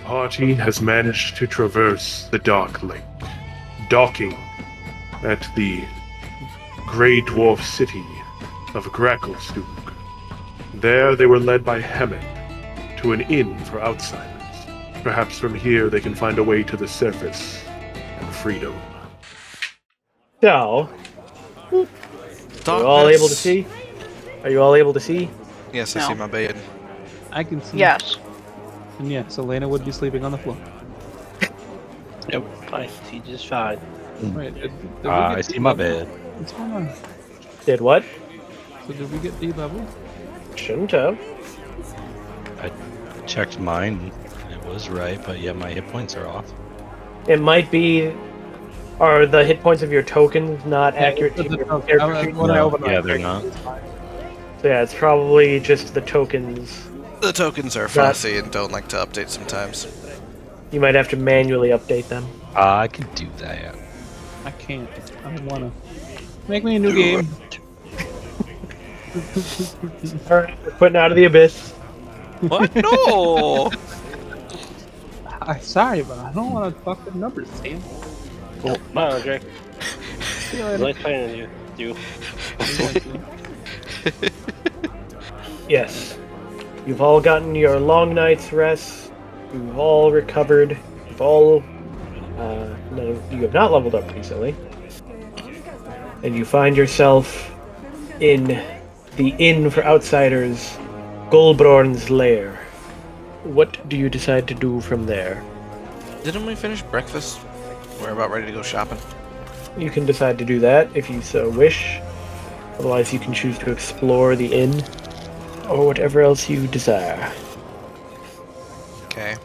party has managed to traverse the Dark Lake, docking at the Grey Dwarf city of Gracklestug. There they were led by Hammond to an inn for outsiders. Perhaps from here they can find a way to the surface and freedom. So, Darkness. are you all able to see? Are you all able to see? Yes, I No. see my bed. I can see. Yes. And yes, Elena would be sleeping on the floor. Yep, I see just fine. Right. I see my bed. What's going on? Did what? So did we get de-leveled? Shouldn't have. I checked mine. It was right, but yeah, my hit points are off. It might be. Are the hit points of your tokens not accurate to your character sheet? Yeah, they're not. So yeah, it's probably just the tokens. The tokens are fussy and don't like to update sometimes. You might have to manually update them. I can do that. I can't. I don't wanna. Make me a new game. Alright, we're putting out of the abyss. What? No! I'm sorry, but I don't want to fuck with numbers, Sam. Cool. Bye, Andre. See you later. Nice playing you. Yes. You've all gotten your long night's rest. You've all recovered. You've all. No, you have not leveled up recently. And you find yourself in the inn for outsiders, Golbrorn's lair. What do you decide to do from there? Didn't we finish breakfast? We're about ready to go shopping. You can decide to do that if you so wish. Otherwise, you can choose to explore the inn or whatever else you desire. Okay.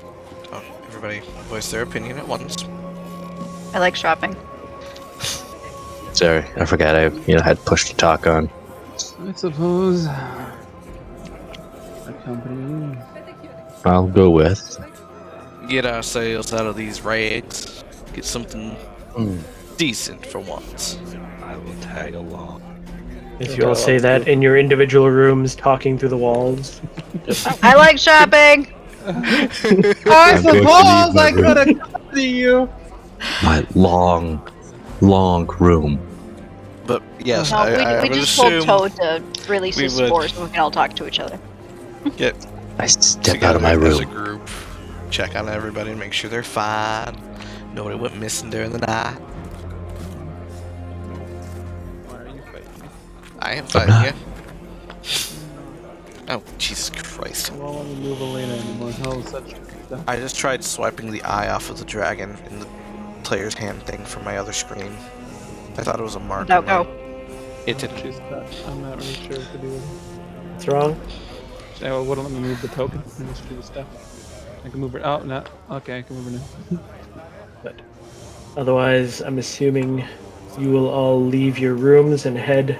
Oh, everybody voice their opinion at once. I like shopping. Sorry, I forgot I had push to talk on. I suppose. A company. I'll go with. Get ourselves out of these rags. Get something decent for once. I will tag along. If you all say that in your individual rooms, talking through the walls. I like shopping. I I'm going to suppose leave my I room. could accompany you. My long room. But yes, No, I we would just told assume Toad to release we his would- spores so we can all talk to each other. get I step out together of my as a room. group, check on everybody, and make sure they're fine. Nobody went missing during the night. Why are you fighting me? I am I'm fighting not. you. Oh, Jesus Christ. I don't want to move Elena anymore. Hell, such stuff. I just tried swiping the eye off of the dragon in the player's hand thing from my other screen. I thought it was a mark. Now go. It didn't. She's not, I'm not really sure what to do with it. What's wrong? It wouldn't let me move the token. I just do the stuff. I can move her. Oh, no. Okay, I can move her now. But otherwise, I'm assuming you will all leave your rooms and head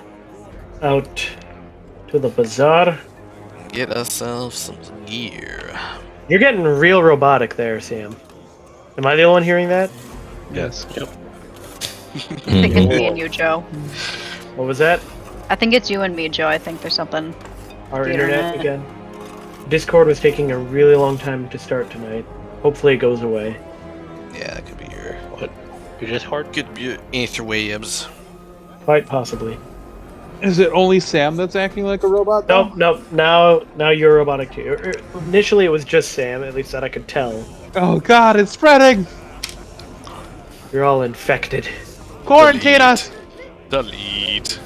out to the bazaar. Get ourselves some gear. You're getting real robotic there, Sam. Am I the only one hearing that? Yes. I think it's me and you, Joe. What was that? I think it's you and me, Joe. I think there's something. Our The internet internet. again. Discord was taking a really long time to start tonight. Hopefully it goes away. Yeah, that could be your. You're just hard. Could be your interwebs. Quite possibly. Is it only Sam that's acting like a robot? though? Nope. Now you're robotic too. Initially it was just Sam, at least that I could tell. Oh God, it's spreading! You're all infected. Quarantine us! Delete.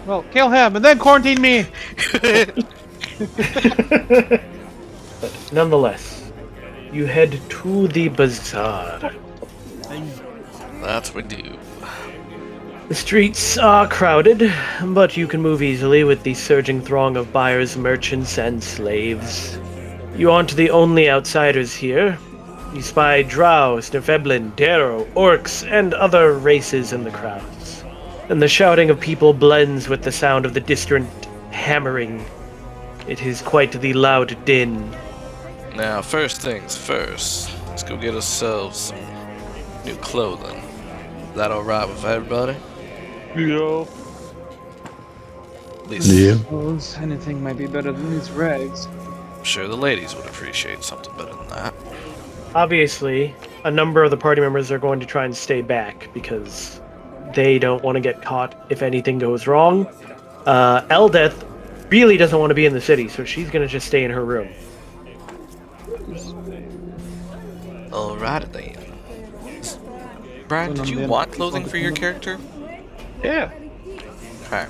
Well, kill him and then quarantine me! But nonetheless, you head to the bazaar. That's what we do. The streets are crowded, but you can move easily with the surging throng of buyers, merchants, and slaves. You aren't the only outsiders here. You spy drow, Snefeblin, Darrow, orcs, and other races in the crowds. And the shouting of people blends with the sound of the distant hammering. It is quite the loud din. Now, first things first. Let's go get ourselves some new clothing. Is that alright with everybody? Yeah. At least, Yeah. Suppose anything might be better than these rags. I'm sure the ladies would appreciate something better than that. obviously, a number of the party members are going to try and stay back because they don't want to get caught if anything goes wrong. Eldeth really doesn't want to be in the city, so she's going to just stay in her room. Alright then. Brian, did you want clothing for your character? Yeah. Okay.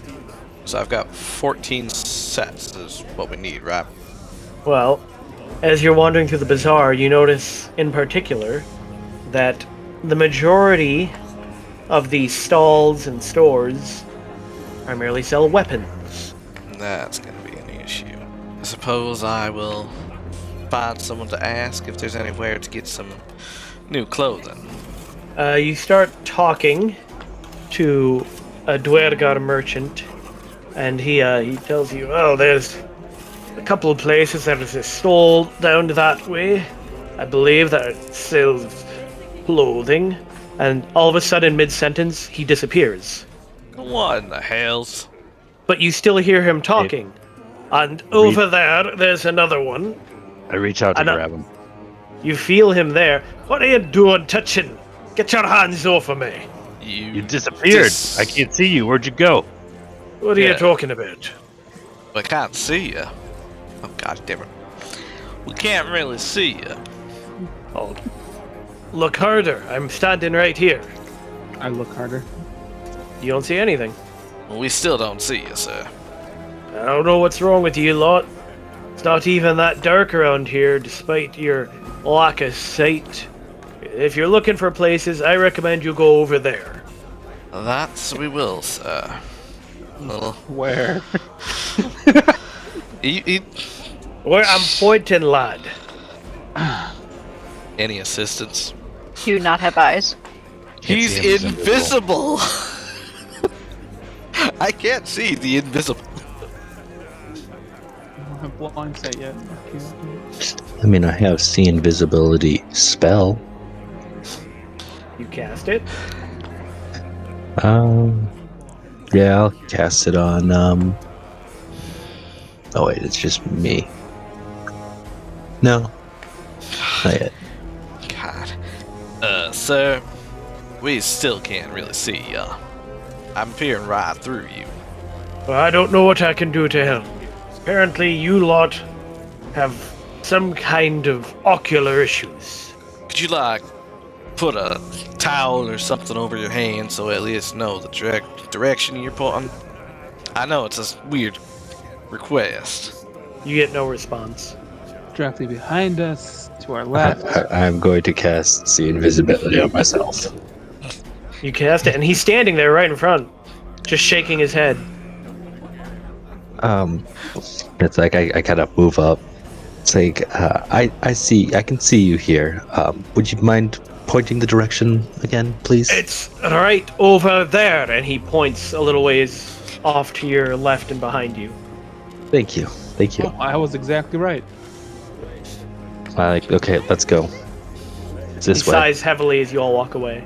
So I've got 14 sets is what we need, right? Well, as you're wandering through the bazaar, you notice in particular that the majority of the stalls and stores primarily sell weapons. That's gonna be an issue. I suppose I will find someone to ask if there's anywhere to get some new clothing. You start talking to a Dwergar merchant, and he tells you, oh, there's a couple of places. There's a stall down that way, I believe, that sells clothing. And all of a sudden, mid-sentence, he disappears. What in the hells? But you still hear him talking. And over there, there's another one. I reach out to And, grab him. You feel him there. What are you doing touching? Get your hands off of me. You disappeared. I can't see you. Where'd you go? What are Yeah. you talking about? I can't see you. Oh, god damn it. We can't really see you. Oh, look harder. I'm standing right here. I look harder. You don't see anything. Well, we still don't see you, sir. I don't know what's wrong with you lot. It's not even that dark around here, despite your lack of sight. If you're looking for places, I recommend you go over there. That's we will, sir. Little. Where? Where I'm pointing, lad. Any assistance? Do you not have eyes? He's see him, he's invisible! I can't see the invisible. I don't have blind sight yet. I mean, I have see invisibility spell. You cast it. Yeah, I'll cast it on, Oh wait, it's just me. No. Not yet. God. Sir, we still can't really see ya. I'm peering right through you. Well, I don't know what I can do to help. Apparently, you lot have some kind of ocular issues. Could you, like, put a towel or something over your hand so at least know the direction you're pointing? I know it's a weird request. You get no response. Directly behind us, to our left. I'm going to cast see invisibility on myself. You cast it, and he's standing there right in front, just shaking his head. It's like I kind of move up. It's like I can see you here. Would you mind pointing the direction again, please? It's right over there, and he points a little ways off to your left and behind you. Thank you. Thank you. Oh, I was exactly right. Okay, let's go. It's He this way. sighs heavily as you all walk away.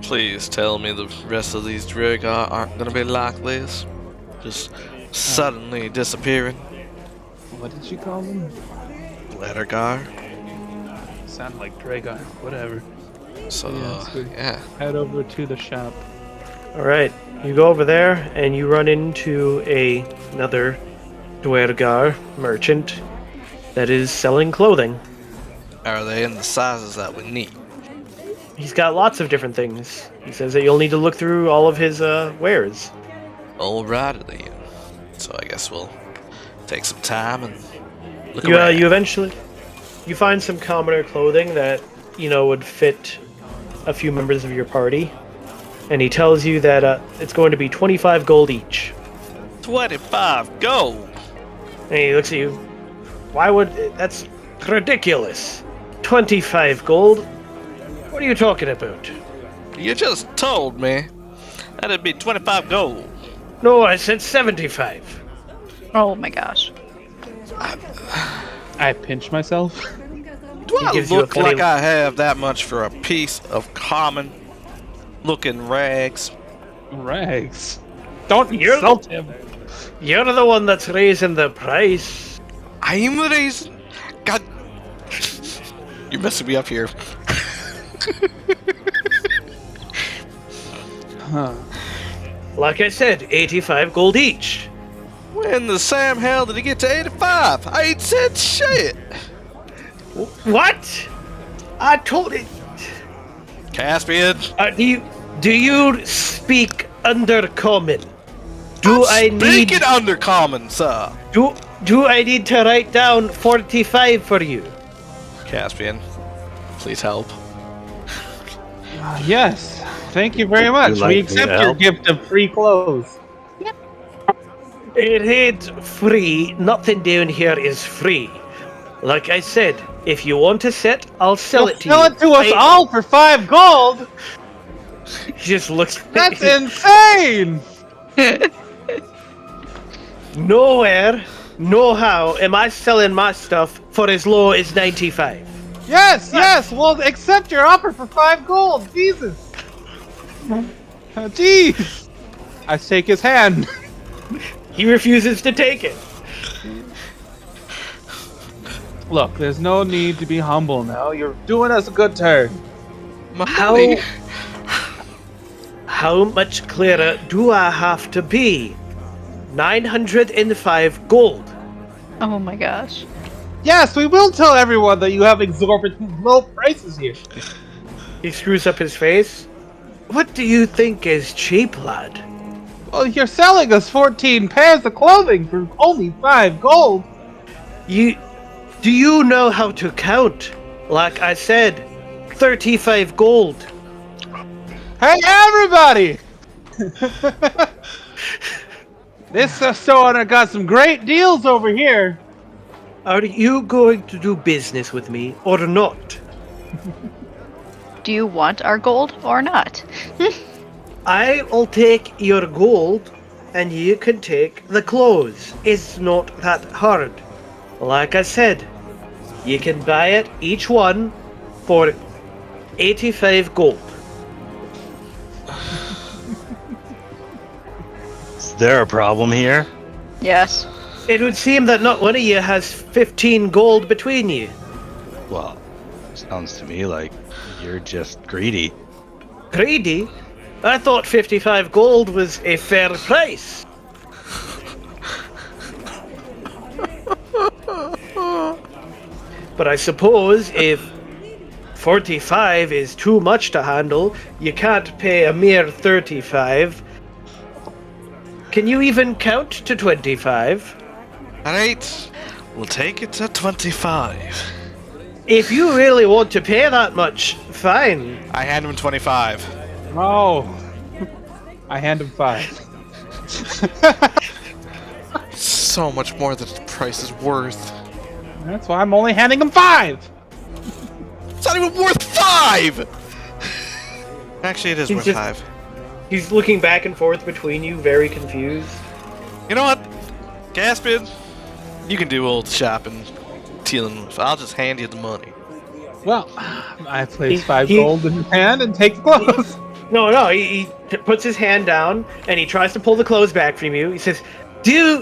Please tell me the rest of these Dragar aren't gonna be like this. Just suddenly disappearing. What did you call them? Lettergar. Sound like Dragar. Whatever. So, Yeah, it's good. yeah. Head over to the shop. All right, you go over there, and you run into another Dwergar merchant that is selling clothing. Are they in the sizes that we need? He's got lots of different things. He says that you'll need to look through all of his wares. Alrighty then. So I guess we'll take some time and look You around. eventually you find some commoner clothing that would fit a few members of your party, and he tells you that it's going to be 25 gold each. 25 gold! And he looks at you. Why would that's ridiculous? 25 gold? What are you talking about? You just told me that'd be 25 gold. No, I said 75. Oh my gosh. I pinch myself. Do He I gives you a look funny- like I have that much for a piece of common looking rags? Rags. Don't You're- insult him. You're the one that's raising the price. I'm raising. God. You're messing me up here. Huh. Like I said, 85 gold each. When the Sam hell did he get to 85? I ain't said shit. What? I told it. Caspian. Do you speak undercommon? Do I need Speaking undercommon, sir. do I need to write down 45 for you? Caspian, please help. Yes. Thank you very much. like We me accept to your help? gift of free clothes. It ain't free. Nothing down here is free. Like I said, if you want a set, I'll sell it to you. Sell it to us all for 5 gold. He just looks. That's insane. Nowhere, no how am I selling my stuff for as low as 95. Yes. We'll accept your offer for 5 gold. Jesus. Jeez. I shake his hand. He refuses to take it. Look, there's no need to be humble now. You're doing us a good turn. How much clearer do I have to be? 905 gold. Oh my gosh. Yes, we will tell everyone that you have exorbitant low prices here. He screws up his face. What do you think is cheap, lad? Well, you're selling us 14 pairs of clothing for only 5 gold. Do you know how to count? Like I said, 35 gold. Hey, everybody! This store owner got some great deals over here. Are you going to do business with me or not? Do you want our gold or not? I will take your gold and you can take the clothes. It's not that hard. Like I said, you can buy it each one for 85 gold. Is there a problem here? Yes. It would seem that not one of you has 15 gold between you. Well, sounds to me like you're just greedy. Greedy? I thought 55 gold was a fair price. But I suppose if 45 is too much to handle, you can't pay a mere 35. Can you even count to 25? Alright, we'll take it to 25. If you really want to pay that much, fine. I hand him 25. Oh. I hand him 5. So much more than the price is worth. That's why I'm only handing him 5. It's not even worth 5! Actually, it is He's worth just- 5. He's looking back and forth between you, very confused. You know what? Caspian, you can do all the shopping, dealing with. I'll just hand you the money. Well, I place He- 5 he- gold in his hand and take the clothes. No, he puts his hand down and he tries to pull the clothes back from you. He says,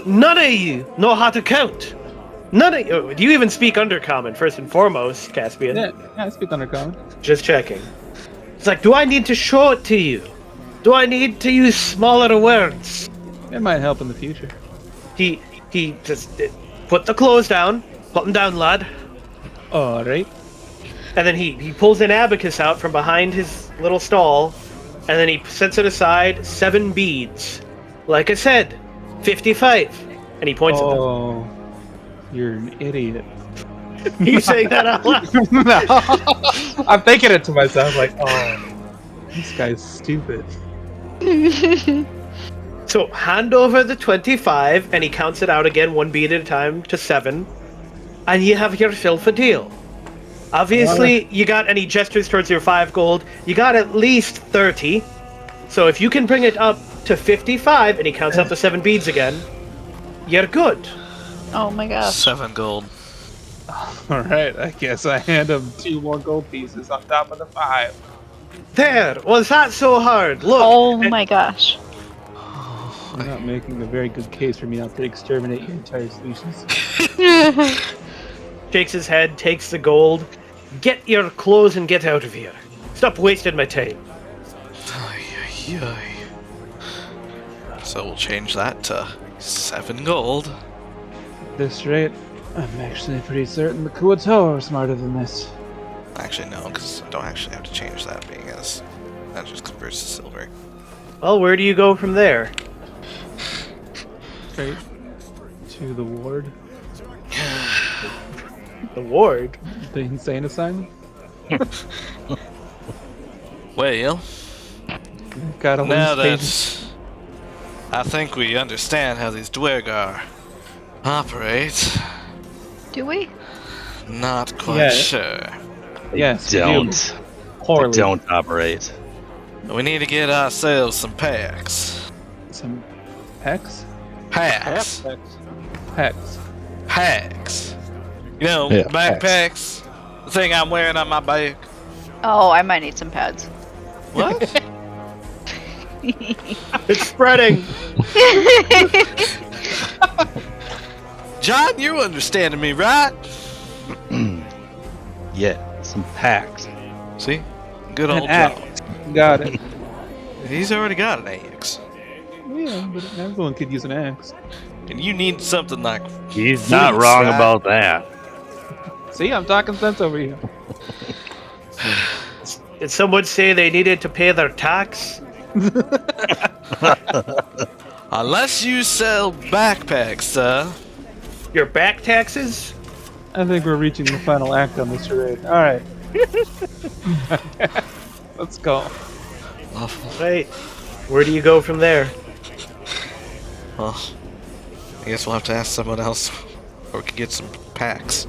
none of you know how to count. None of you. Do you even speak Undercommon, first and foremost, Caspian? Yeah, I speak undercommon. Just checking. It's like, do I need to show it to you? Do I need to use smaller words? It might help in the future. He just put the clothes down. Put them down, lad. Alright. And then he pulls an abacus out from behind his little stall, and then he sets it aside 7 beads. Like I said, 55. And he points at Oh, you're an idiot. them. He's saying that out loud. No. I'm thinking it to myself like, oh, this guy's stupid. So hand over the 25, and he counts it out again, 1 bead at a time to 7, and you have yourself a deal. Obviously, you got any gestures towards your 5 gold. You got at least 30. So if you can bring it up to 55, and he counts out the 7 beads again, you're good. Oh my gosh. 7 gold. Alright, I guess I hand him 2 more gold pieces on top of the 5. There, was that so hard? Look. Oh my gosh. You're not making a very good case for me not to exterminate your entire species. Shakes his head, takes the gold. Get your clothes and get out of here. Stop wasting my time. So we'll change that to 7 gold. At this rate, I'm actually pretty certain the Kuo are smarter than this. Actually, no, because I don't actually have to change that, being as that just converts to silver. Well, where do you go from there? Straight to the ward. The ward? The insane asylum. Well, Got a now lose that I think we understand how these Dwergar operate, Do we? not quite Yeah. sure. Yes, we do. Don't. Poorly. Don't operate. We need to get ourselves some packs. Some pecs? Packs. Pecs. Packs. You know, Yeah, backpacks. The thing I'm wearing on my back. Oh, I might need some pads. What? It's spreading! John, you're understanding me, right? Yeah, some packs. See? Good An old axe. John. Got it. He's already got an axe. Yeah, but everyone could use an axe. And you need something like He's not fleece, wrong right? about that. See, I'm talking sense over here. Did someone say they needed to pay their tax? Unless you sell backpacks, sir. Your back taxes? I think we're reaching the final act on this charade. Alright. Let's go. Right. Where do you go from there? Well, I guess we'll have to ask someone else, or we could get some packs.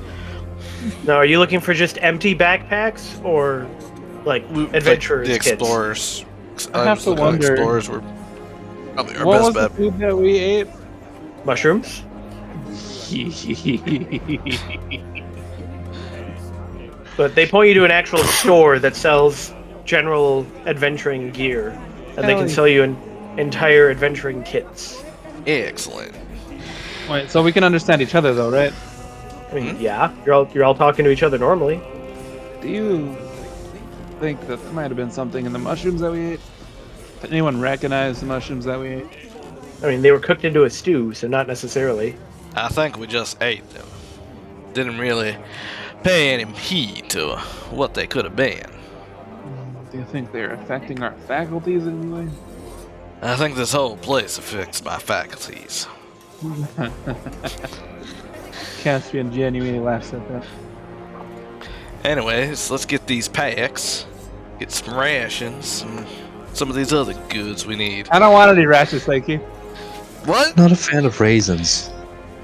Now, are you looking for just empty backpacks, or like adventurers Like the kits? explorers. I have was to looking at wonder- Explorers were probably our What was best the bet. food that we ate? Mushrooms? But they point you to an actual store that sells general adventuring gear, and they Hell can yeah. sell you entire adventuring kits. Excellent. Wait, so we can understand each other though, right? I mean, yeah, you're all talking to each other normally. Do you think that there might have been something in the mushrooms that we ate? Did anyone recognize the mushrooms that we ate? I mean, they were cooked into a stew, so not necessarily. I think we just ate them. Didn't really pay any heed to what they could have been. Do you think they're affecting our faculties in any way? I think this whole place affects my faculties. Caspian genuinely laughs at that. Anyways, let's get these packs, get some rations, and some of these other goods we need. I don't want any rashes, thank you. What? Not a fan of raisins.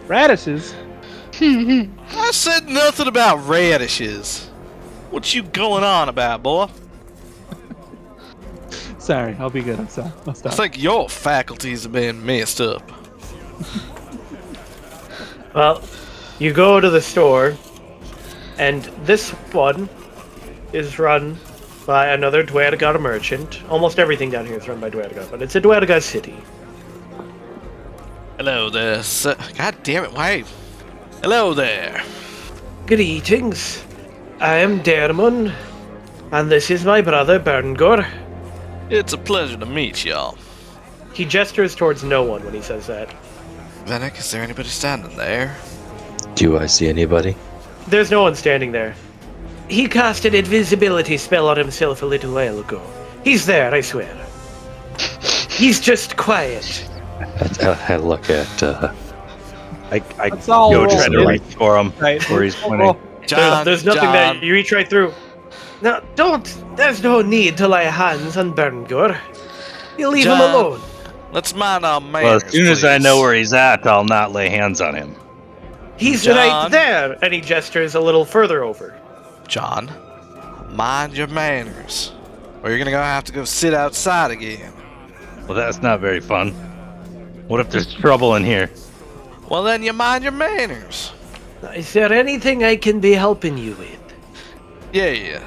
Radishes? I said nothing about radishes. What you going on about, boy? Sorry, I'll be good. I'm sorry. I'll I stop. think your faculties have been messed up. Well, you go to the store, and this one is run by another Dwergar merchant. Almost everything down here is run by Dwergar, but it's a Dwergar city. Hello there, sir. God damn it, why? Hello there. Greetings. I am Dermon, and this is my brother Berngor. It's a pleasure to meet y'all. He gestures towards no one when he says that. Venek, is there anybody standing there? Do I see anybody? There's no one standing there. He cast an invisibility spell on himself a little while ago. He's there, I swear. He's just quiet. I look at. I Let's all go roll. try to reach for him Right. where he's Oh, pointing. John, There's nothing John. that you reach right through. Now, there's no need to lay hands on Berngor. You leave him John. alone. Let's mind our manners, Well, as soon as I please. know where he's at, I'll not lay hands on him. He's John. right there. And he gestures a little further over. John, mind your manners, or you're gonna have to go sit outside again. Well, that's not very fun. What if there's trouble in here? Well, then you mind your manners. Is there anything I can be helping you with? Yeah.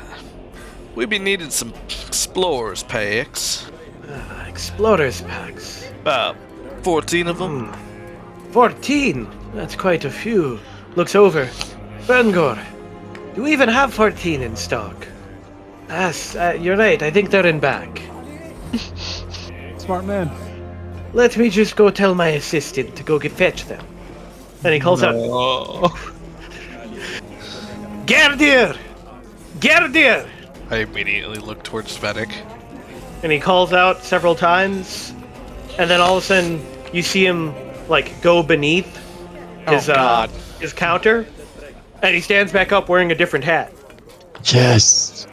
We be needing some explorers packs. Explorers packs. About 14 of them. 14? That's quite a few. Looks over. Berngor, You even have 14 in stock. Yes, you're right. I think they're in back. Smart man. Let me just go tell my assistant to go fetch them. And he calls out, Gerdir! Gerdir! I immediately look towards Vedic. And he calls out several times. And then all of a sudden, you see him, like, go beneath his counter. And he stands back up wearing a different hat. Yes.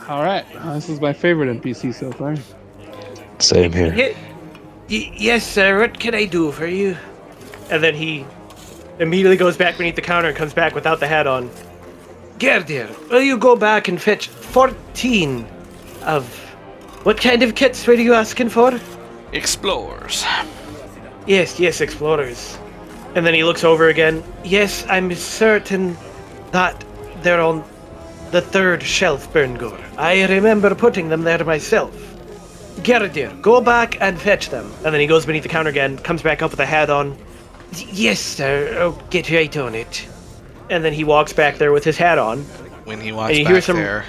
All right. This is my favorite NPC so far. Same here. Yes, sir. What can I do for you? And then he immediately goes back beneath the counter and comes back without the hat on. Gerdir, will you go back and fetch 14 of... What kind of kits were you asking for? Explorers. Yes, explorers. And then he looks over again. Yes, I'm certain that they're on the third shelf, Berngor. I remember putting them there myself. Gerdir, go back and fetch them. And then he goes beneath the counter again, comes back up with a hat on. Yes, sir. I'll get right on it. And then he walks back there with his hat on. When he walks back there,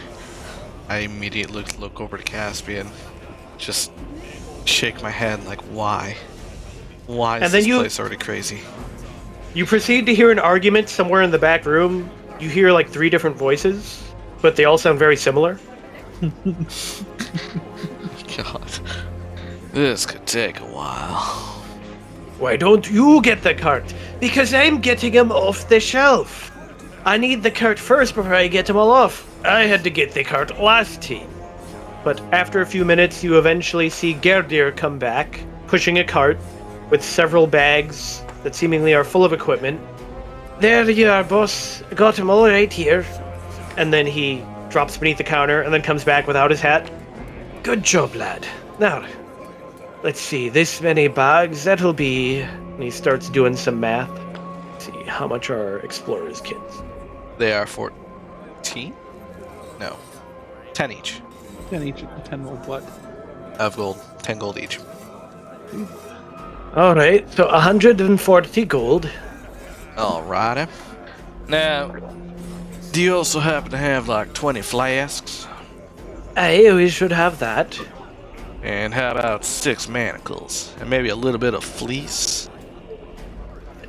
I immediately look over to Caspian. Just shake my head like, why? Why is this place already crazy? You proceed to hear an argument somewhere in the back room. You hear like 3 different voices, but they all sound very similar. God. This could take a while. Why don't you get the cart? Because I'm getting them off the shelf. I need the cart first before I get them all off. I had to get the cart last team. But after a few minutes, you eventually see Gerdir come back, pushing a cart with several bags that seemingly are full of equipment. There you are, boss. Got him all right here. And then he drops beneath the counter and then comes back without his hat. Good job, lad. Now, let's see, this many bags, that'll be... And he starts doing some math. Let's see, how much are Explorer's kits? They are 14? No. 10 each. 10 each. 10 of what? Of gold. 10 gold each. Alright, so 140 gold. Alrighty. Now, do you also happen to have like 20 flasks? Aye, we should have that. And how about 6 manacles? And maybe a little bit of fleece?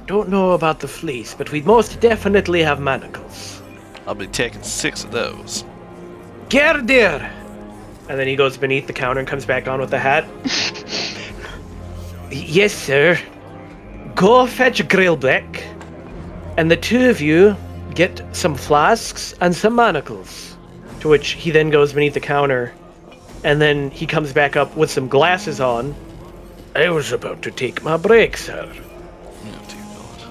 Don't know about the fleece, but we most definitely have manacles. I'll be taking 6 of those. Gerdir! And then he goes beneath the counter and comes back on with the hat. Yes, sir. Go fetch Grillbeck, and the 2 of you get some flasks and some manacles. To which he then goes beneath the counter, and then he comes back up with some glasses on. I was about to take my break, sir. Oh, dear God.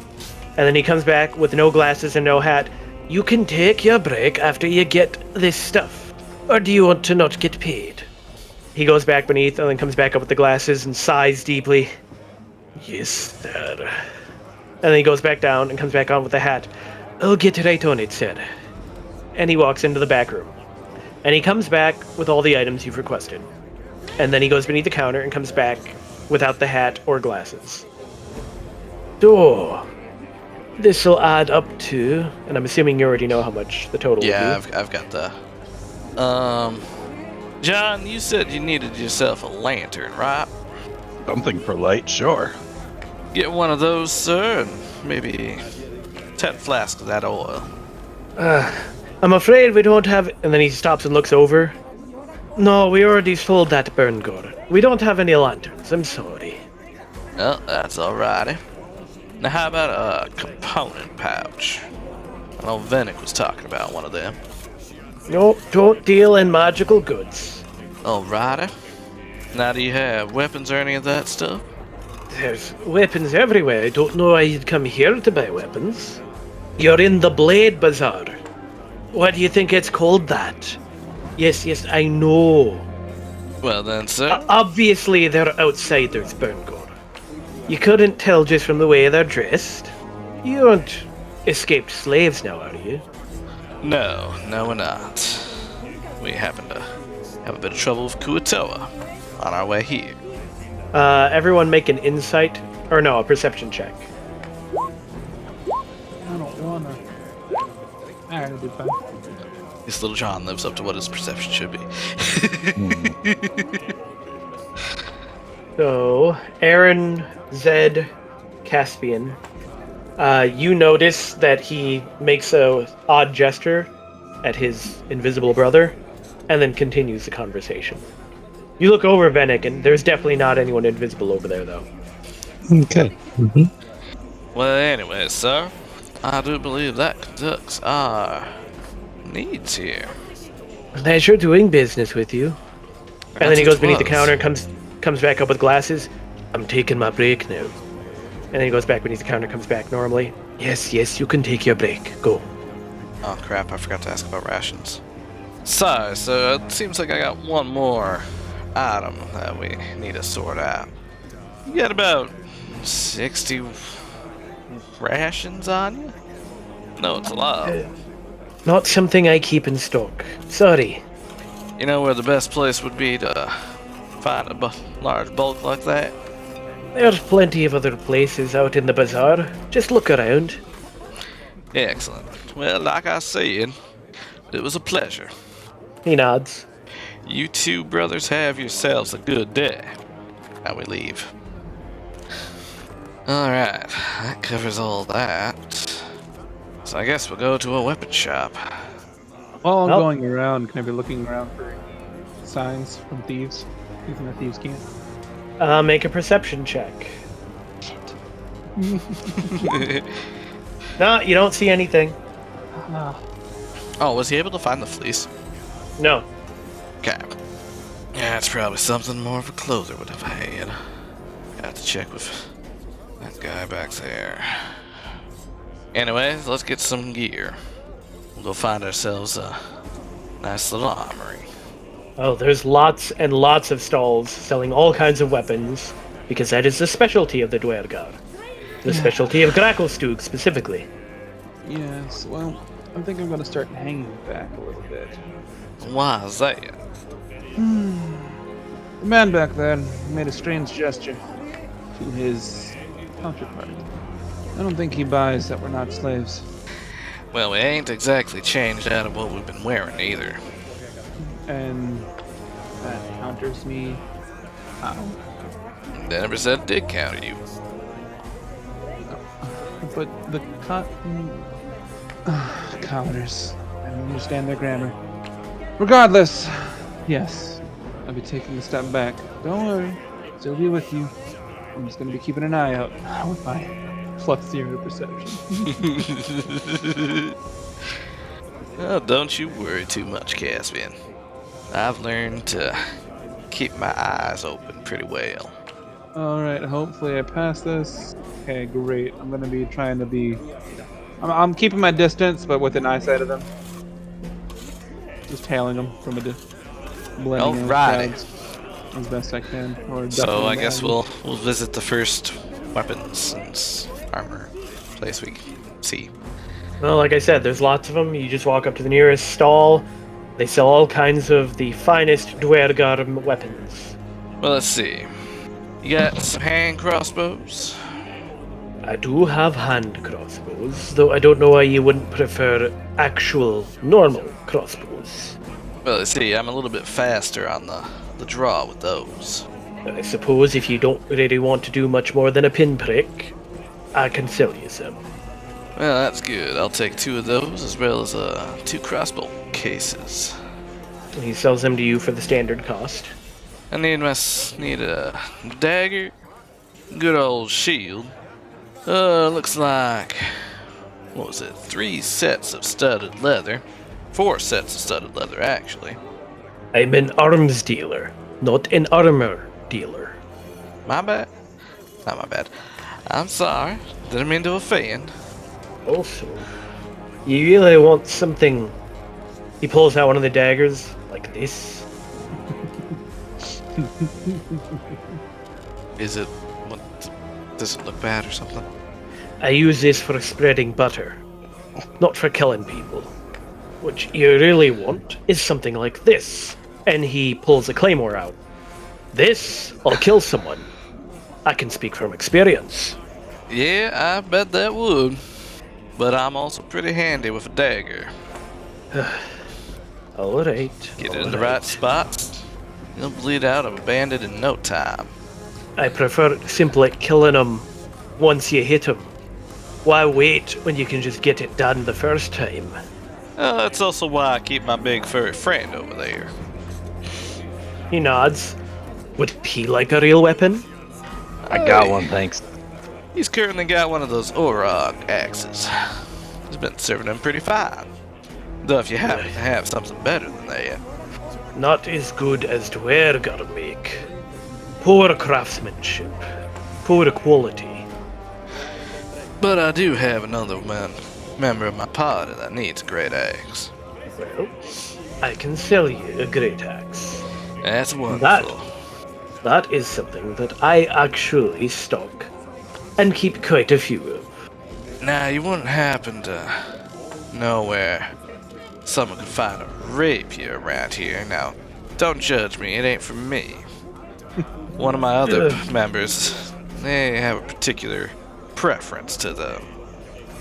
And then he comes back with no glasses and no hat. You can take your break after you get this stuff. Or do you want to not get paid? He goes back beneath and then comes back up with the glasses and sighs deeply. Yes, sir. And then he goes back down and comes back on with the hat. I'll get right on it, sir. And he walks into the back room. And he comes back with all the items you've requested. And then he goes beneath the counter and comes back without the hat or glasses. So, this'll add up to, and I'm assuming you already know how much the total Yeah, will be. I've got the... John, you said you needed yourself a lantern, right? Something for light, sure. Get one of those, sir, and maybe 10 flasks of that oil. I'm afraid we don't have... And then he stops and looks over. No, we already sold that Berngor. We don't have any lanterns, I'm sorry. Well, that's alrighty. Now how about a component pouch? I know Venick was talking about one of them. No, don't deal in magical goods. Alrighty. Now do you have weapons or any of that stuff? There's weapons everywhere. I don't know why you'd come here to buy weapons. You're in the Blade Bazaar. Why do you think it's called that? Yes, I know. Well then, sir. Obviously, they're outsiders, Berngor. You couldn't tell just from the way they're dressed. You aren't escaped slaves now, are you? No, we're not. We happen to have a bit of trouble with Kuatoa on our way here. Everyone make an insight, or no, a perception check. I don't wanna. Alright, it'll be fine. This little John lives up to what his perception should be. So, Aaron, Zed, Caspian, you notice that he makes a odd gesture at his invisible brother, and then continues the conversation. You look over Venick, and there's definitely not anyone invisible over there, though. Okay. Mm-hmm. Well, anyway, sir, I do believe that conducts our needs here. Pleasure doing business with you. And then he That's goes beneath the what it counter and was. comes back up with glasses. I'm taking my break now. And then he goes back beneath the counter, comes back normally. Yes, you can take your break. Go. Oh crap, I forgot to ask about rations. Sorry, sir, it seems like I got one more item that we need to sort out. You got about 60 rations on you? No, it's a lot. Not something I keep in stock. Sorry. You know where the best place would be to find a large bulk like that? There's plenty of other places out in the bazaar. Just look around. Excellent. Well, like I said, it was a pleasure. He nods. You two brothers have yourselves a good day. Now we leave. Alright, that covers all that. So I guess we'll go to a weapon shop. While I'm Well- going around, can I be looking around for signs from thieves? Using the thieves' can. Make a perception check. No, you don't see anything. Oh, was he able to find the fleece? No. Okay. Yeah, it's probably something more of a clother would have had. Got to check with that guy back there. Anyways, let's get some gear. We'll go find ourselves a nice little armory. Oh, there's lots and lots of stalls selling all kinds of weapons, because that is the specialty of the Dwergar. The specialty of Gracklstug specifically. Yes, well, I think I'm going to start hanging back a little bit. Why is that? The man back there made a strange gesture to his counterpart. I don't think he buys that we're not slaves. Well, we ain't exactly changed out of what we've been wearing either. And that counters me. How? They never said it did counter you. But the counters. I don't understand their grammar. Regardless, yes, I'll be taking a step back. Don't worry, still be with you. I'm just gonna be keeping an eye out with my +0 perception. Well, don't you worry too much, Caspian. I've learned to keep my eyes open pretty well. Alright, hopefully I pass this. Okay, great. I'm gonna be trying to be... I'm keeping my distance, but within eyesight of them. Just tailing them from a distance. Blending in with Alrighty. crowds as best I can. Or So ducking I guess behind. we'll visit the first weapons and armor place we can see. Well, like I said, there's lots of them. You just walk up to the nearest stall. They sell all kinds of the finest Dwergar weapons. Well, let's see. You got some hand crossbows? I do have hand crossbows, though I don't know why you wouldn't prefer actual, normal crossbows. Well, let's see. I'm a little bit faster on the draw with those. I suppose if you don't really want to do much more than a pinprick, I can sell you some. Well, that's good. I'll take 2 of those as well as 2 crossbow cases. He sells them to you for the standard cost. I need a dagger, good old shield. Looks like, what was it? 3 sets of studded leather. 4 sets of studded leather, actually. I'm an arms dealer, not an armor dealer. My bad. Not my bad. I'm sorry. Didn't mean to offend. Also, you really want something... He pulls out one of the daggers, like this. Is it, what, does it look bad or something? I use this for spreading butter, not for killing people. What you really want is something like this. And he pulls a claymore out. This, I'll kill someone. I can speak from experience. Yeah, I bet that would. but I'm also pretty handy with a dagger. All right. Get it in the right spots, you'll bleed out of a bandit in no time. I prefer simply killing them once you hit them. Why wait when you can just get it done the first time? That's also why I keep my big furry friend over there. He nods. Would he like a real weapon? I got one, thanks. He's currently got one of those Orog axes. He's been serving him pretty fine. Though if you happen to have something better than that. Not as good as Dwergar make. Poor craftsmanship. Poor quality. But I do have another member of my party that needs a great axe. Well, I can sell you a great axe. That's wonderful. That is something that I actually stock and keep quite a few of. Now, you wouldn't happen to know where someone could find a rapier around here. Now, don't judge me, it ain't for me. One of my other members, they have a particular preference to the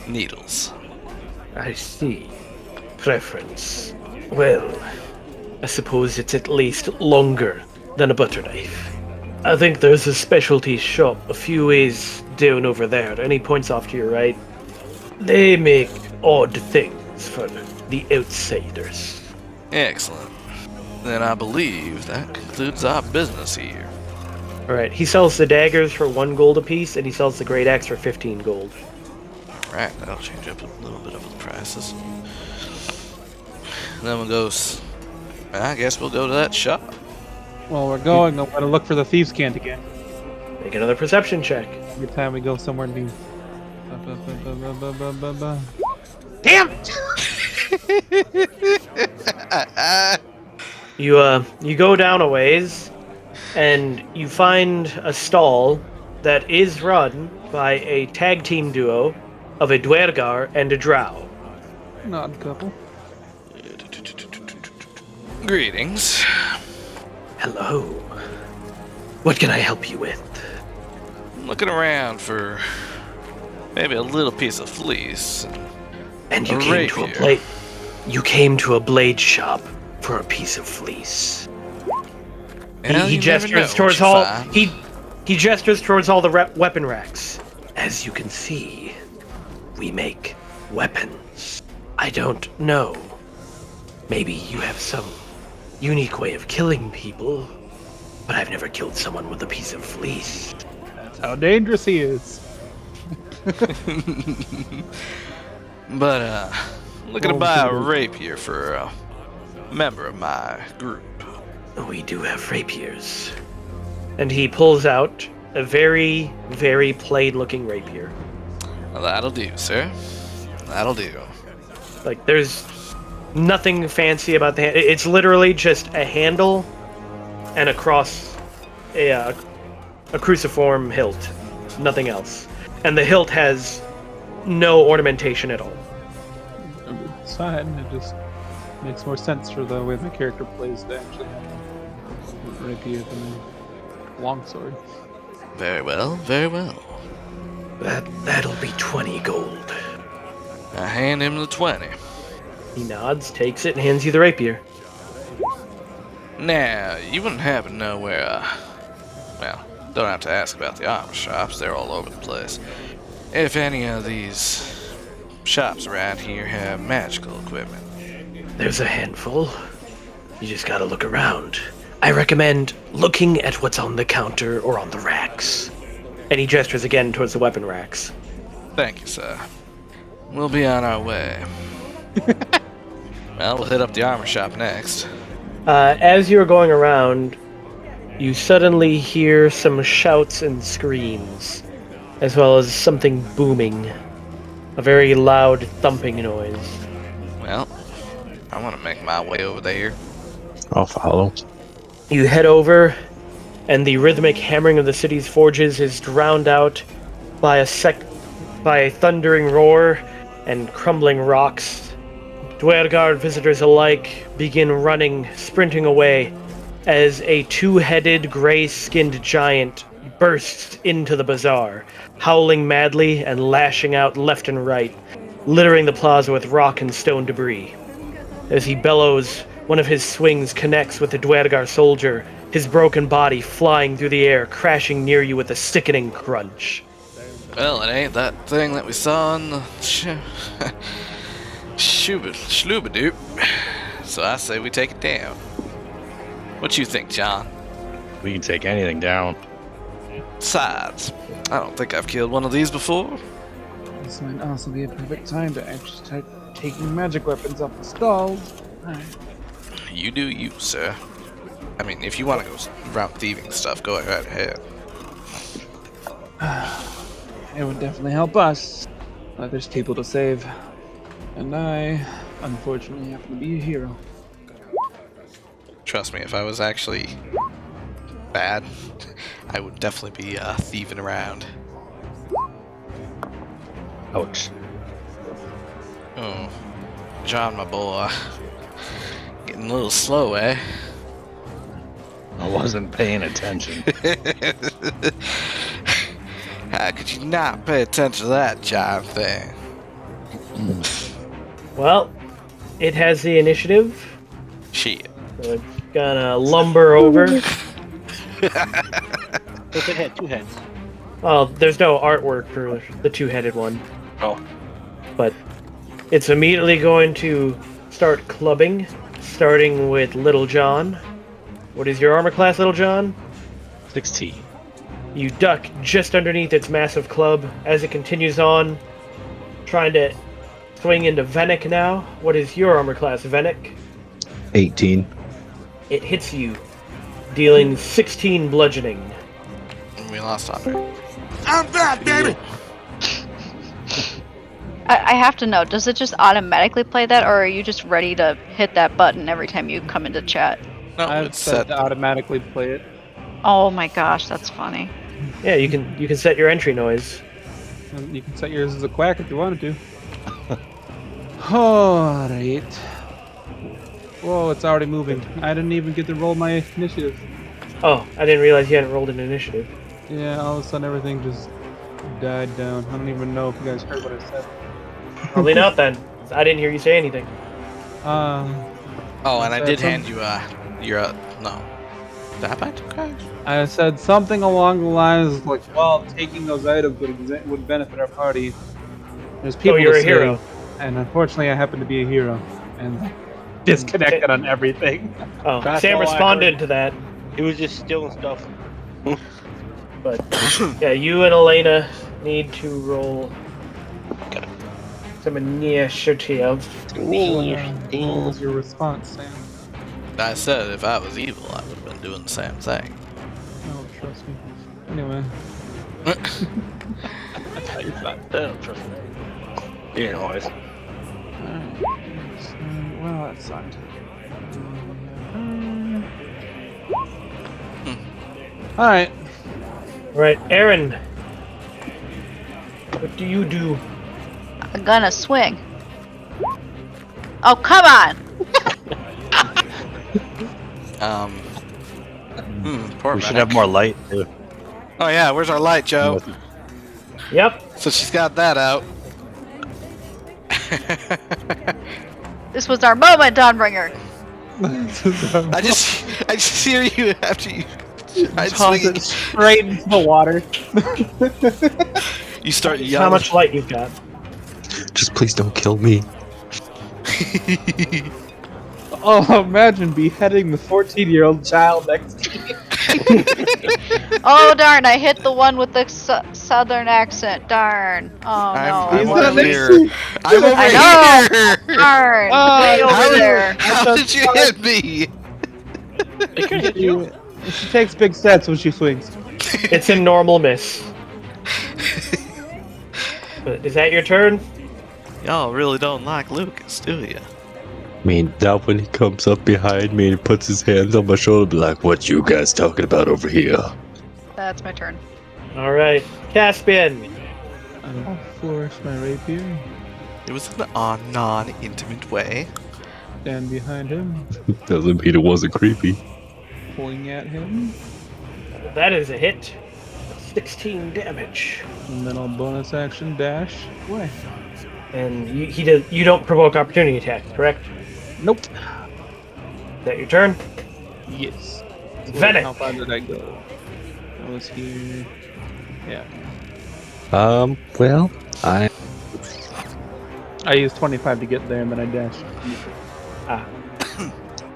needles. I see. Preference. Well, I suppose it's at least longer than a butter knife. I think there's a specialty shop a few ways down over there, and he points off to your right. They make odd things for the outsiders. Excellent. Then I believe that concludes our business here. Alright, he sells the daggers for 1 gold apiece, and he sells the great axe for 15 gold. Alright, that'll change up a little bit of the prices. Then we'll go. I guess we'll go to that shop. Well, we're going. We're going to look for the thieves' cant again. Make another perception check. Every time we go somewhere new. Damn! You go down a ways, and you find a stall that is run by a tag team duo of a Dwergar and a Drow. An odd couple. Greetings. Hello. What can I help you with? I'm looking around for maybe a little piece of fleece. And you A came to a rapier. blade. You came to a blade shop for a piece of fleece. Well, He you never know gestures what towards you all. find. He gestures towards all the weapon racks. As you can see, we make weapons. I don't know. Maybe you have some unique way of killing people, but I've never killed someone with a piece of fleece. That's how dangerous he is. But, I'm looking to buy a rapier for a member of my group. We do have rapiers. And he pulls out a very, very plain-looking rapier. Well, that'll do, sir. That'll do. Like, there's nothing fancy about the hand. It's literally just a handle and a cross, a cruciform hilt. Nothing else. And the hilt has no ornamentation at all. It's fine. It just makes more sense for the way my character plays to actually have a rapier than a longsword. Very well, very well. That'll be 20 gold. I hand him the 20. He nods, takes it, and hands you the rapier. Now, you wouldn't happen to know where, well, don't have to ask about the armor shops, they're all over the place. If any of these shops around here have magical equipment. There's a handful. You just gotta look around. I recommend looking at what's on the counter or on the racks. And he gestures again towards the weapon racks. Thank you, sir. We'll be on our way. Well, we'll hit up the armor shop next. As you're going around, you suddenly hear some shouts and screams, as well as something booming. A very loud thumping noise. Well, I want to make my way over there. I'll follow. You head over, and the rhythmic hammering of the city's forges is drowned out by a thundering roar and crumbling rocks. Dwergard visitors alike begin running, sprinting away, as a two-headed, gray-skinned giant bursts into the bazaar, howling madly and lashing out left and right. littering the plaza with rock and stone debris. As he bellows, one of his swings connects with the Dwargar soldier, his broken body flying through the air, crashing near you with a sickening crunch. Well, it ain't that thing that we saw in the Schloobadoop. So I say we take it down. What you think, John? We can take anything down. Besides, I don't think I've killed one of these before. This might also be a perfect time to actually start taking magic weapons off the stalls. Alright. You do you, sir. I mean, if you want to go around thieving stuff, go right ahead. It would definitely help us. There's people to save. And I, unfortunately, happen to be a hero. Trust me, if I was actually bad, I would definitely be thieving around. Ouch. Oh, John, my boy. Getting a little slow, eh? I wasn't paying attention. How could you not pay attention to that John thing? Well, it has the initiative, Shit. so it's gonna lumber over. If it had two heads. Well, there's no artwork for the two-headed one, Oh. but it's immediately going to start clubbing, starting with Little John. What is your armor class, Little John? 16. You duck just underneath its massive club as it continues on, trying to swing into Venick now. What is your armor class, Venick? 18. It hits you, dealing 16 bludgeoning. We lost Andre. I have to know, does it just automatically play that, or are you just ready to hit that button every time you come into chat? No, I've it's set set. to automatically play it. Oh my gosh, that's funny. Yeah, you can set your entry noise. And you can set yours as a quack if you wanted to. Alright. Whoa, it's already moving. I didn't even get to roll my initiative. Oh, I didn't realize you hadn't rolled an initiative. Yeah, all of a sudden everything just died down. I don't even know if you guys heard what I said. Probably not then. I didn't hear you say anything. Oh, and I did hand you your no. Did I buy 2 cards? I said something along the lines like, well, taking those items would benefit our party. There's people Oh, you're to a hero. save, and unfortunately I happen to be a hero. And disconnected on everything. Oh, That's Sam all I responded heard. to that. He was just stealing stuff. But yeah, you and Elena need to roll some initiative. What was your response, Sam? I said if I was evil, I would have been doing the same thing. Oh, trust me. Anyway. It's not that, trust me. Anyways. Alright. Well, that sucked. Alright. Right, Aaron. What do you do? I'm gonna swing. Oh, come on! Poor We should Venick. have more light, too. Oh yeah, where's our light, Joe? Yep. So she's got that out. This was our moment, Dawnbringer. I just hear you after you. I Toss swing it straight into the water. You start How yelling. much light you've got? Just please don't kill me. Oh, imagine beheading the 14-year-old child next to you. Oh darn, I hit the one with the southern accent. Darn. Oh no. I'm He's over not next here. to you. I'm over I here. Darn. Oh, Way over there. How did you hit me? It could hit you. She takes big stats when she swings. It's a normal miss. But is that your turn? Y'all really don't like Lucas, do you? I mean, now when he comes up behind me and puts his hands on my shoulder, be like, what you guys talking about over here? That's my turn. All right, Caspian. I'll flourish my rapier. It was in a non-intimate way. Stand behind him, Doesn't mean it wasn't creepy. pulling at him. That is a hit. 16 damage. And then I'll bonus action dash away. And you don't provoke opportunity attacks, correct? Nope. Is that your turn? Yes. So Venice. how far did I go? I was here. Yeah. Well, I used 25 to get there, and then I dashed.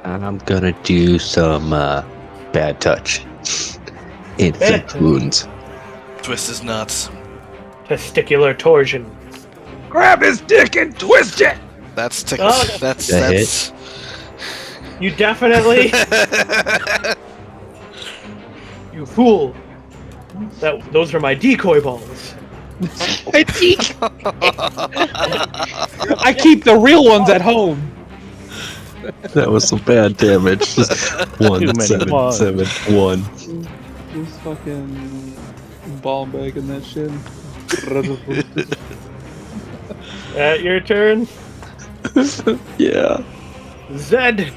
I'm gonna do some bad touch. Inflict touch. wounds. Twist his nuts. Testicular torsion. Grab his dick and twist it! That's tick. Oh, that's that that's. You definitely, you fool. Those are my decoy balls. I keep the real ones at home. That was some bad damage. Just many 1-7-7-1. Just fucking ball bagging that shit. Your turn. Yeah. Zed.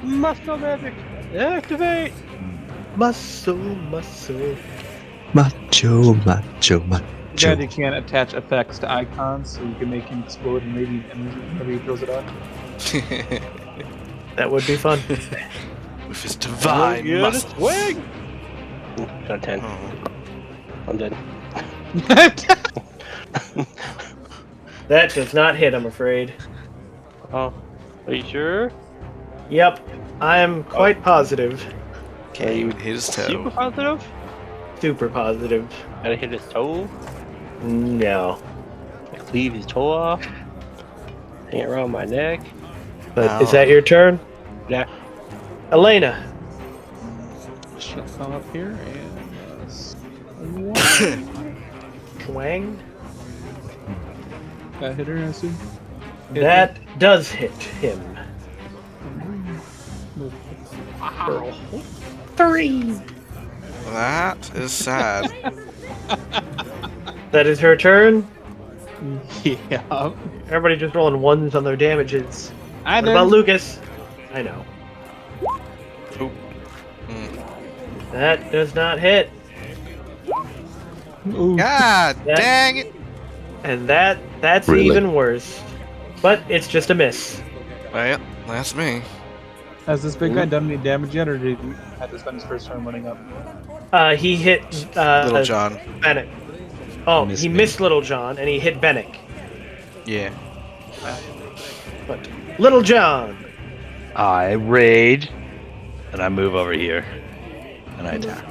Muscle magic. Activate. Muscle. Macho, macho, macho. Glad you can't attach effects to icons, so you can make him explode and radiant energy whenever he throws it out. That would be fun. With his divine Get a muscle. swing. Got 10. Oh. I'm dead. That does not hit, I'm afraid. Oh, are you sure? Yep, I am quite positive. Okay, hit his Super toe. positive? Super positive. Gotta hit his toe. No. I cleave his toe off. Hang it around my neck. But is that your turn? Yeah. Elena. Shit, come up here and Twang. that hit her, I assume. That does hit him. That is sad. That is her turn. Yeah. Everybody just rolling ones on their damages. I What about Lucas? I know. Oop. Mm. That does not hit. Ooh. God That- dang it! And that's Really? even worse. But it's just a miss. Well, that's me. Has this big guy done any damage yet, or did he have to spend his first turn running up? He hit Little John. Bennett. Oh, Missed he me. missed Little John, and he hit Bennick. Yeah. But Little John. I rage, and I move over here, and I attack.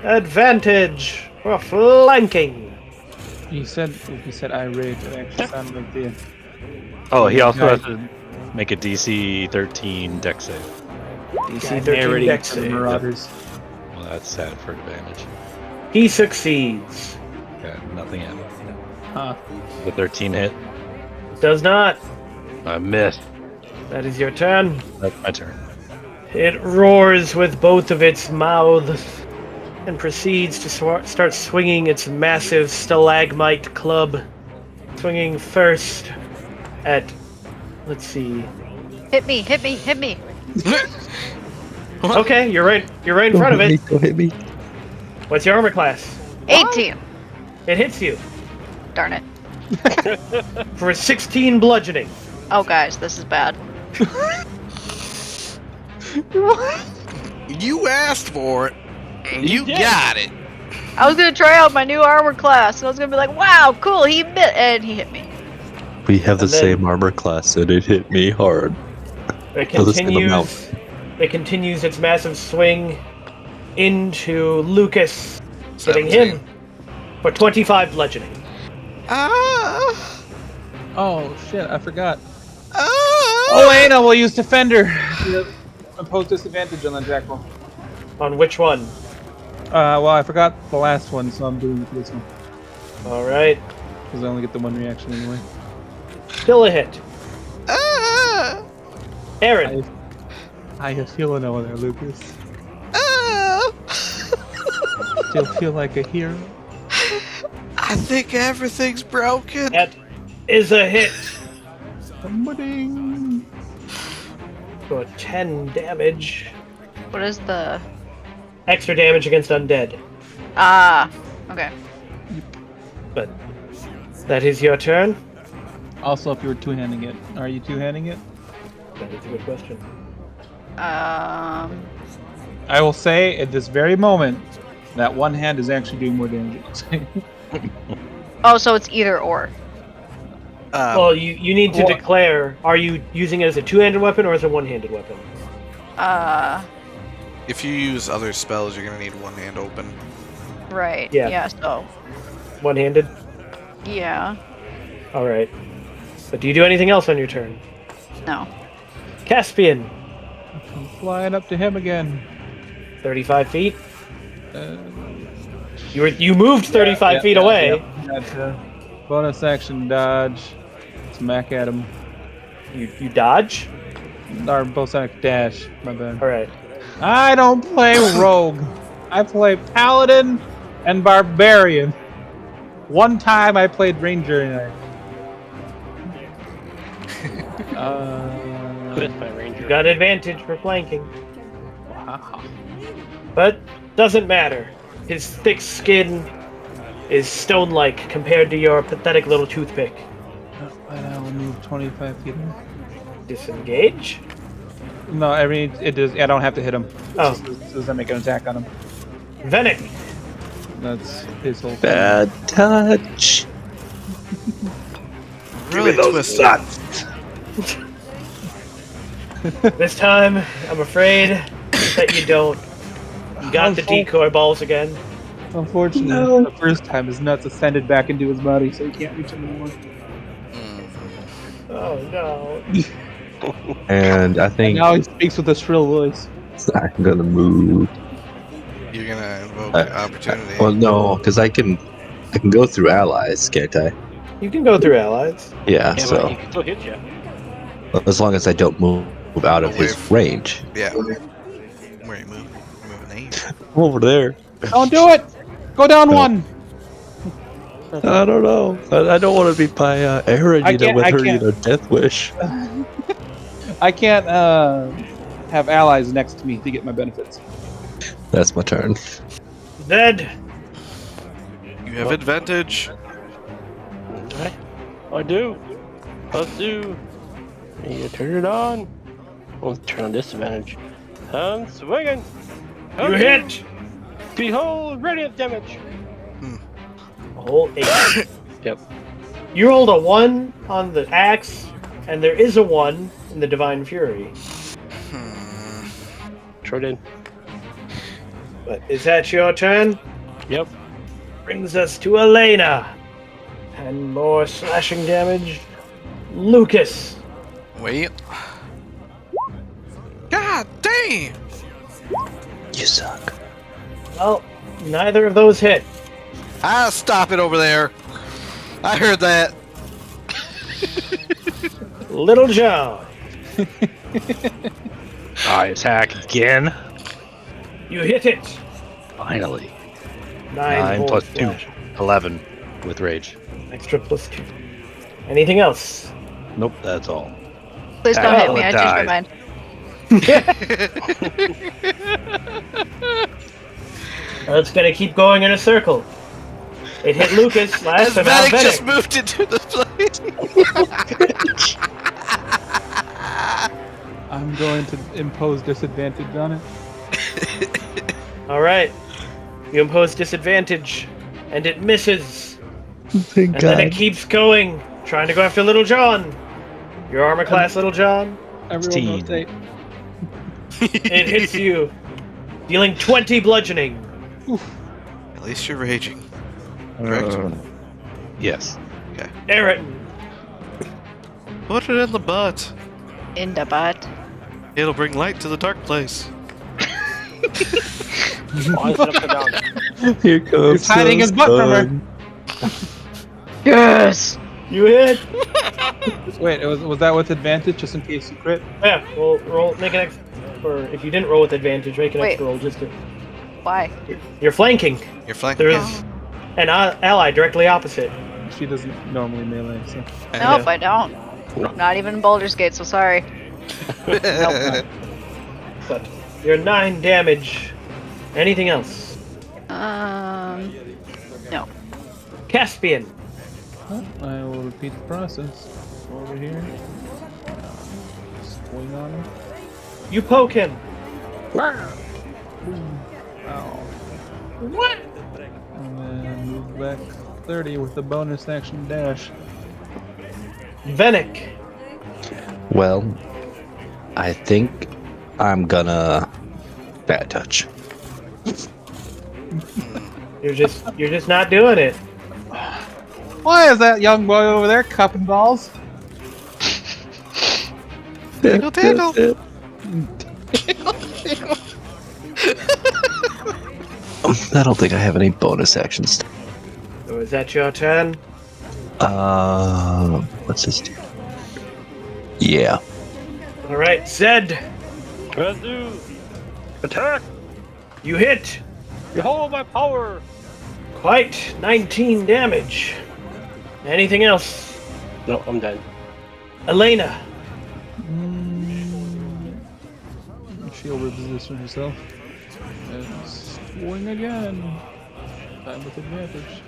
Advantage for flanking. He said I rage. It actually sounded like the. Oh, he also Nice. has to make a DC 13 dex save. DC 13 narrating dex for the save. Marauders. Well, that's sad for advantage. He succeeds. Got nothing in. Huh. The 13 hit. Does not. I missed. That is your turn. That's my turn. It roars with both of its mouths and proceeds to start swinging its massive stalagmite club. Swinging first at, let's see. Hit me, hit me, hit me. Okay, you're right in front of it. Go hit me. What's your armor class? 18. It hits you Darn it. for 16 bludgeoning. Oh, guys, this is bad. You asked for it, and you did. got it. I was gonna try out my new armor class. I was gonna be like, wow, cool, he bit, and he hit me. We have the And then- same armor class, and it hit me hard. It For the same amount. continues its massive swing into Lucas, hitting 17. him for 25 bludgeoning. Ah! Oh shit! I forgot. Ah! Elena will use Defender. Impose disadvantage on the jackal. On which one? Well, I forgot the last one, so I'm doing it for this one. Alright. Because I only get the one reaction anyway. Still a hit. Ah! Aaron. How you feeling over there, Lucas? Ah! Still feel like a hero? I think everything's broken. That is a hit Somebody. for 10 damage. What is the... Extra damage against undead. Ah, okay. But that is your turn. Also, if you were two-handing it, are you two-handing it? That is a good question. I will say at this very moment that one hand is actually doing more damage. Oh, so it's either or. Well, you need to declare, are you using it as a two-handed weapon or as a one-handed weapon? If you use other spells, you're gonna need one hand open. Right. Yeah. Yeah, so. One-handed? Yeah. Alright. But do you do anything else on your turn? No. Caspian, I'm flying up to him again. 35 feet. You moved 35 feet away. Bonus action dodge. Smack at him. You dodge? Or bonus action dash. My bad. Alright. I don't play rogue. I play paladin and barbarian. One time I played ranger and With my ranger. You got advantage for flanking. wow. But doesn't matter. His thick skin is stone-like compared to your pathetic little toothpick. And I will move 25 feet. Disengage? No, I mean it does. I don't have to hit him. Oh. It doesn't make an attack on him. Venick! That's his whole thing. Bad touch. Really twisted. This time, I'm afraid that you don't. You got the decoy balls again. Unfortunately, the first time his nuts ascended back into his body, so he can't reach him anymore. Oh no. And I And think now he speaks with a shrill voice. I'm gonna move. You're gonna invoke opportunity. Well, no, because I can go through allies, can't I? You can go through allies. Yeah. Yeah, So but he can still hit you. as long as I don't move out of his range. Yeah. Where you move? You're moving 8. Over there. Don't do it! Go down No. one! I don't know. I don't want to be by Aaron, I can't- with I her, can't. death wish. I can't have allies next to me to get my benefits. That's my turn. Dead! You have advantage. I do. Let's do. You turn it on. We'll turn on disadvantage. I'm swinging. You hit! Behold, radiant damage. A whole 8. Yep. You rolled a 1 on the axe, and there is a 1 in the Divine Fury. True did. But is that your turn? Yep. Brings us to Elena. And more slashing damage. Lucas. Wait. God damn! You suck. Well, neither of those hit. Ah, stop it over there. I heard that. Little John. I attack again. You hit it. Finally. 9 9 plus plus 2. 11 with rage. Extra plus 2. Anything else? Nope, that's all. Please don't hit me. I changed my died. mind. It's gonna keep going in a circle. It hit Lucas last As time. Now Vedic just Venick. moved into the place. I'm going to impose disadvantage on it. Alright. You impose disadvantage, and it misses. Thank And then it keeps going, trying to go after Little John. Your armor class, Little John. Everyone rotate. It hits you, dealing 20 bludgeoning. At least you're raging. Correct? Yes. Aaron. Put it in the butt. In the butt. It'll bring light to the dark place. Why is it up and down? Here comes He's hiding his butt from her. Yes! You hit. Wait, was that with advantage just in case you crit? Yeah, well, roll, make an extra, or if you didn't roll with advantage, make an Wait. extra roll just to. Why? You're flanking. You're flanking. There is an ally directly opposite. She doesn't normally melee, so. Nope, I don't. Not even in Baldur's Gate, so sorry. But you're 9 damage. Anything else? No. Caspian. I will repeat the process. over here. Swing on him. You poke him. Ow. What? And then move back 30 with the bonus action dash. Venick. Well, I think I'm gonna bad touch. You're just not doing it. Why is that young boy over there cupping balls? Tingle, tingle. I don't think I have any bonus actions. So is that your turn? What's this do? Yeah. All right, Zed. Kazu! Attack! You hit. Behold my power! Quite 19 damage. Anything else? No, I'm done. Elena. She'll reposition herself. And swing again. Time with advantage.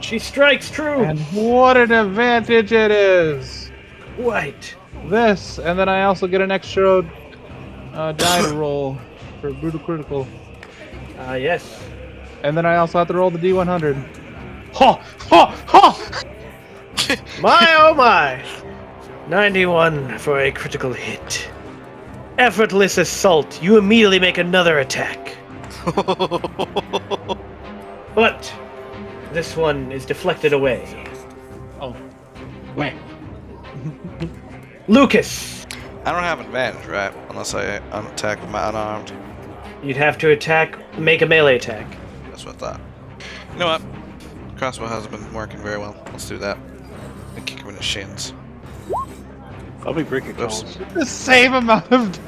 She strikes true. And what an advantage it is! White. This, and then I also get an extra die to roll for brutal critical. Yes. And then I also have to roll the D100. Ha! Ha! Ha! My oh my. 91 for a critical hit. Effortless assault. You immediately make another attack. But this one is deflected away. Oh. Wait. Lucas. I don't have advantage, right? Unless I attack with my unarmed. You'd have to make a melee attack. That's what I thought. You know what? Crossbow hasn't been working very well. Let's do that. And kick him in the shins. I'll be breaking Oops. calls. The same amount of.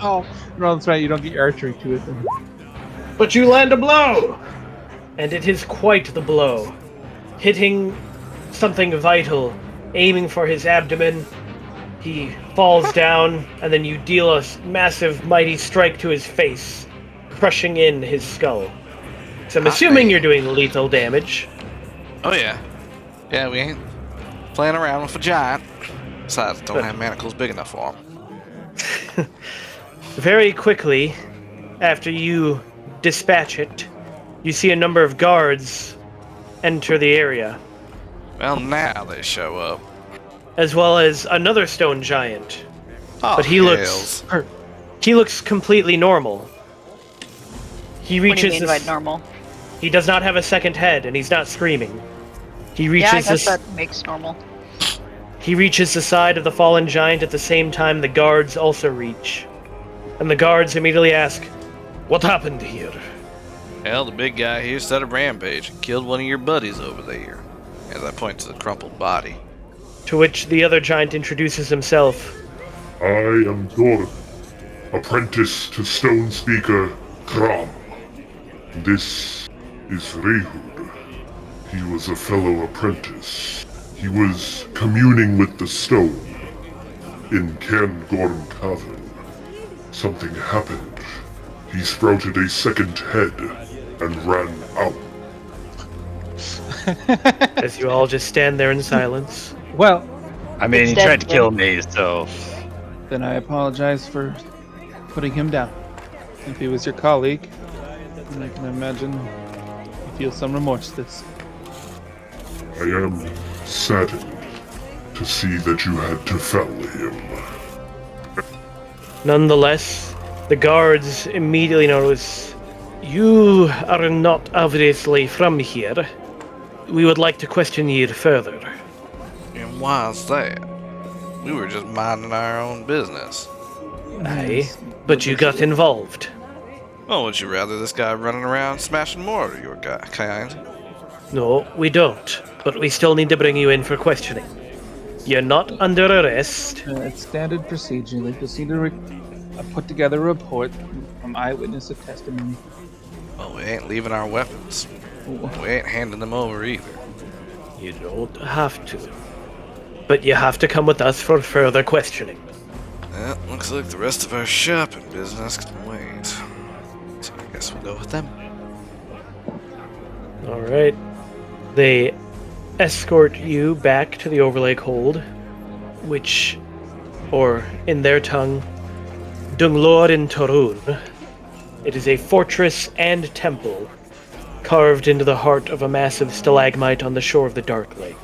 Oh, no, that's right. You don't get your archery to it. Then. But you land a blow! And it is quite the blow. Hitting something vital, aiming for his abdomen. He falls down, and then you deal a massive, mighty strike to his face, crushing in his skull. So I'm assuming you're doing lethal damage. Oh yeah. Yeah, we ain't playing around with a giant. Besides, don't have manacles big enough for him. Very quickly, after you dispatch it, you see a number of guards enter the area, Well, now they show up. as well as another stone giant. Oh, But he hells. looks completely normal. He What do you reaches mean by normal? He does not have a second head, and he's not screaming. He Yeah, I reaches guess that makes normal. He reaches the side of the fallen giant at the same time the guards also reach. And the guards immediately ask, "What happened here?" Well, the big guy here set a rampage and killed one of your buddies over there. As I point to the crumpled body. To which the other giant introduces himself. I am Doran, apprentice to Stone Speaker Kram. This is Rehud. He was a fellow apprentice. He was communing with the stone in Cairn Gorm Cavern. Something happened. He sprouted a second head and ran out. As you all just stand there in silence. Well, I mean, he It's tried to dead, kill me, so. then I apologize for putting him down. If he was your colleague, then I can imagine you feel some remorse this. I am saddened to see that you had to fell him. Nonetheless, the guards immediately notice, "You are not obviously from here. We would like to question you further." And why is that? We were just minding our own business. Aye, but you got involved. Well, would you rather this guy running around smashing more of your kind? No, we don't. But we still need to bring you in for questioning. You're not under arrest. It's standard procedure. They just need to put together a report from eyewitness testimony. Well, we ain't leaving our weapons. We ain't handing them over either. You don't have to. But you have to come with us for further questioning. Well, looks like the rest of our shopping business can wait. So I guess we'll go with them. Alright. They escort you back to the Overlake Hold, which, or in their tongue, Dunglor in Torun. It is a fortress and temple carved into the heart of a massive stalagmite on the shore of the Dark Lake.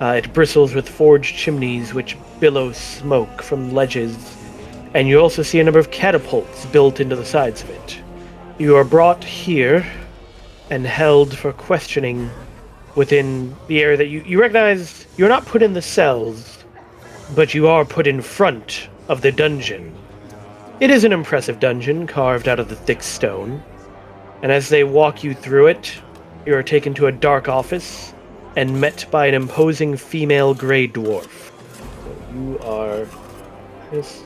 It bristles with forged chimneys which billow smoke from ledges, and you also see a number of catapults built into the sides of it. You are brought here and held for questioning within the area that you recognize. You're not put in the cells, but you are put in front of the dungeon. It is an impressive dungeon carved out of the thick stone, and as they walk you through it, you are taken to a dark office and met by an imposing female grey dwarf. So you are... This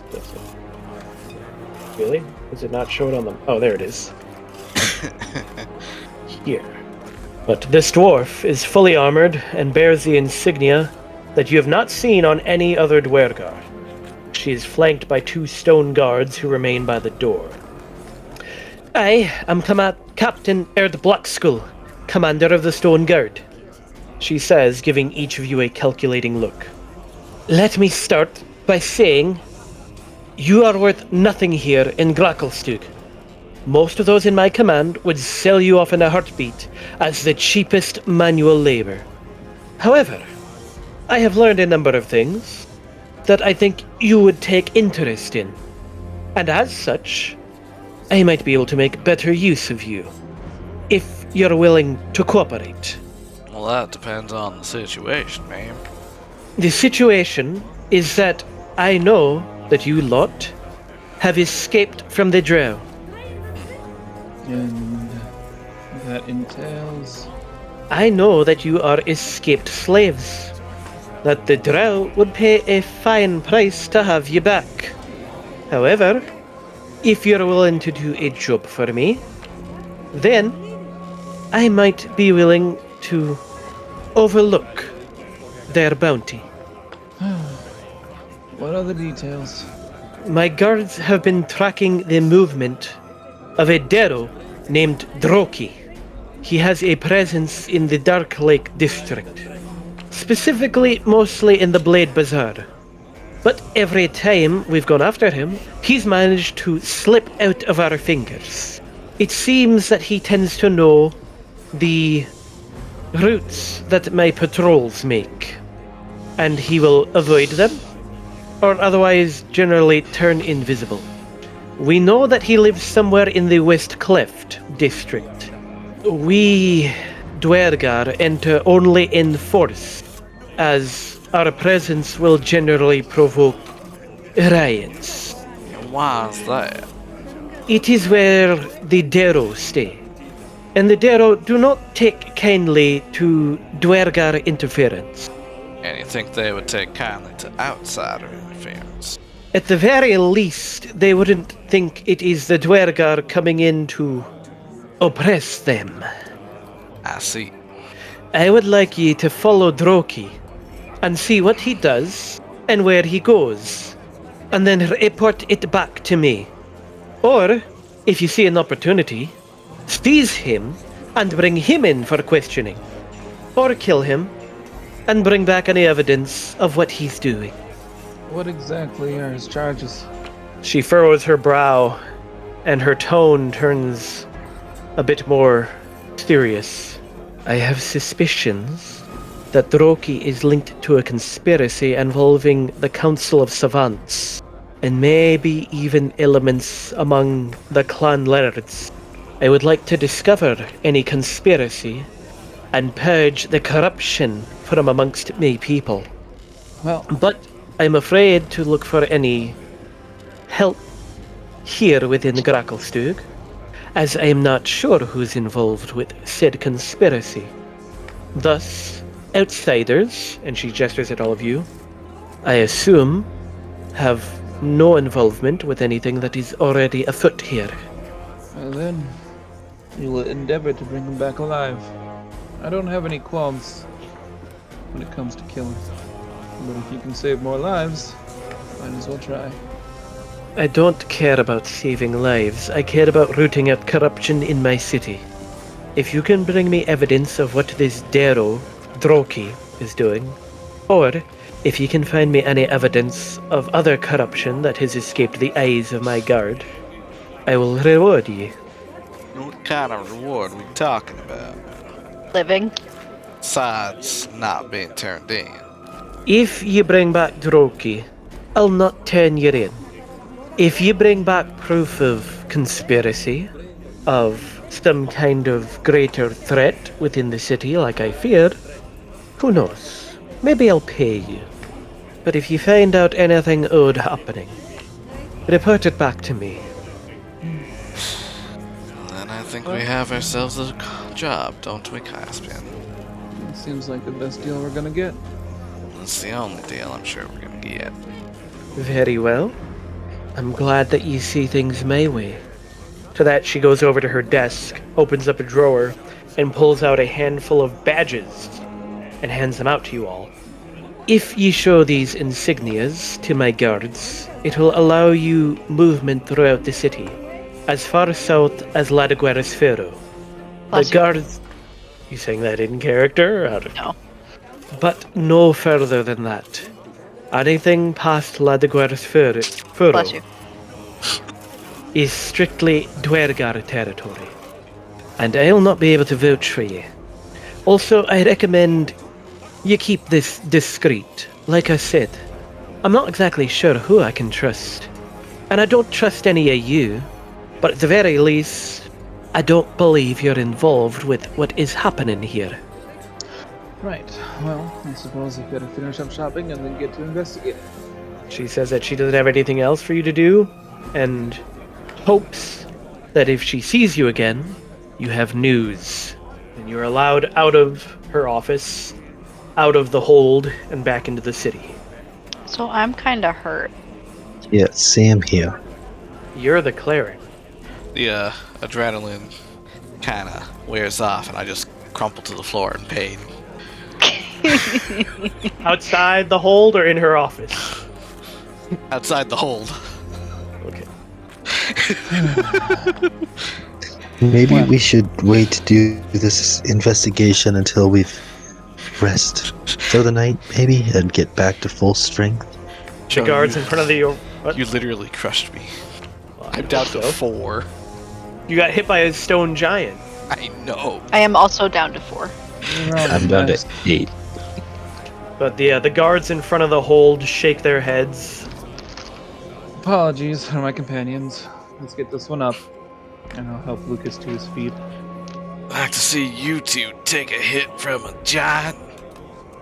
really? Is it not showed on them? Oh, there it is. Here. But this dwarf is fully armored and bears the insignia that you have not seen on any other Dwergar. She is flanked by 2 stone guards who remain by the door. I am Captain Erd Blackskull, commander of the Stone Guard, she says, giving each of you a calculating look. Let me start by saying you are worth nothing here in Gracklstug. Most of those in my command would sell you off in a heartbeat as the cheapest manual labor. However, I have learned a number of things that I think you would take interest in, and as such, I might be able to make better use of you, if you're willing to cooperate. Well, that depends on the situation, ma'am. The situation is that I know that you lot have escaped from the Drow. And that entails... I know that you are escaped slaves, that the Drow would pay a fine price to have you back. However, if you're willing to do a job for me, then I might be willing to overlook their bounty. What are the details? My guards have been tracking the movement of a Dero named Droki. He has a presence in the Dark Lake district, specifically mostly in the Blade Bazaar. But every time we've gone after him, he's managed to slip out of our fingers. It seems that he tends to know the routes that my patrols make, and he will avoid them, or otherwise generally turn invisible. We know that he lives somewhere in the West Cleft district. We Dwergar enter only in force, as our presence will generally provoke riots. Why is that? It is where the Dero stay, and the Dero do not take kindly to Dwergar interference. And you think they would take kindly to outsider interference? At the very least, they wouldn't think it is the Dwergar coming in to oppress them. I see. I would like ye to follow Droki and see what he does and where he goes, and then report it back to me. Or, if you see an opportunity, seize him and bring him in for questioning. Or kill him and bring back any evidence of what he's doing. What exactly are his charges? She furrows her brow, and her tone turns a bit more serious. I have suspicions that Droki is linked to a conspiracy involving the Council of Savants, and maybe even elements among the clan lairds. I would like to discover any conspiracy and purge the corruption from amongst my people. Well, But I'm afraid to look for any help here within Gracklstug, as I am not sure who's involved with said conspiracy. Thus, outsiders, and she gestures at all of you, I assume, have no involvement with anything that is already afoot here. well then, we will endeavor to bring him back alive. I don't have any qualms when it comes to killing. But if you can save more lives, might as well try. I don't care about saving lives. I care about rooting out corruption in my city. If you can bring me evidence of what this Dero Droki is doing, or if you can find me any evidence of other corruption that has escaped the eyes of my guard, I will reward you. What kind of reward we talking about? Living. Besides not being turned in. If you bring back Droki, I'll not turn you in. If you bring back proof of conspiracy, of some kind of greater threat within the city like I feared, who knows? Maybe I'll pay you. But if you find out anything odd happening, report it back to me. Then I think we have ourselves a job, don't we, Caspian? It seems like the best deal we're gonna get. That's the only deal I'm sure we're gonna get. Very well. I'm glad that you see things my way. To that, she goes over to her desk, opens up a drawer, and pulls out a handful of badges and hands them out to you all. If you show these insignias to my guards, it will allow you movement throughout the city, as far south as Ladigueras-Ferro. The Bless you. guards... You saying that in character? Or out of... No. But no further than that. Anything past Ladigueras-Ferro Bless you. is strictly Dwergar territory, and I'll not be able to vouch for you. Also, I recommend you keep this discreet. Like I said, I'm not exactly sure who I can trust, and I don't trust any of you, but at the very least, I don't believe you're involved with what is happening here. Right. Well, I suppose I've got to finish up shopping and then get to investigate. She says that she doesn't have anything else for you to do, and hopes that if she sees you again, you have news. And you're allowed out of her office, out of the hold, and back into the city. So I'm kind of hurt. Yeah, Sam here. You're the cleric. The adrenaline kinda wears off and I just crumple to the floor in pain. Outside the hold or in her office? Outside the hold. Okay. Maybe we should wait to do this investigation until we've rest for the night, maybe, and get back to full strength. The guards in front of the... What? You literally crushed me. I'm down to 4. You got hit by a stone giant. I know. I am also down to 4. I'm down to 8. But the guards in front of the hold shake their heads. Apologies for my companions. Let's get this one up, and I'll help Lucas to his feet. I like to see you two take a hit from a giant.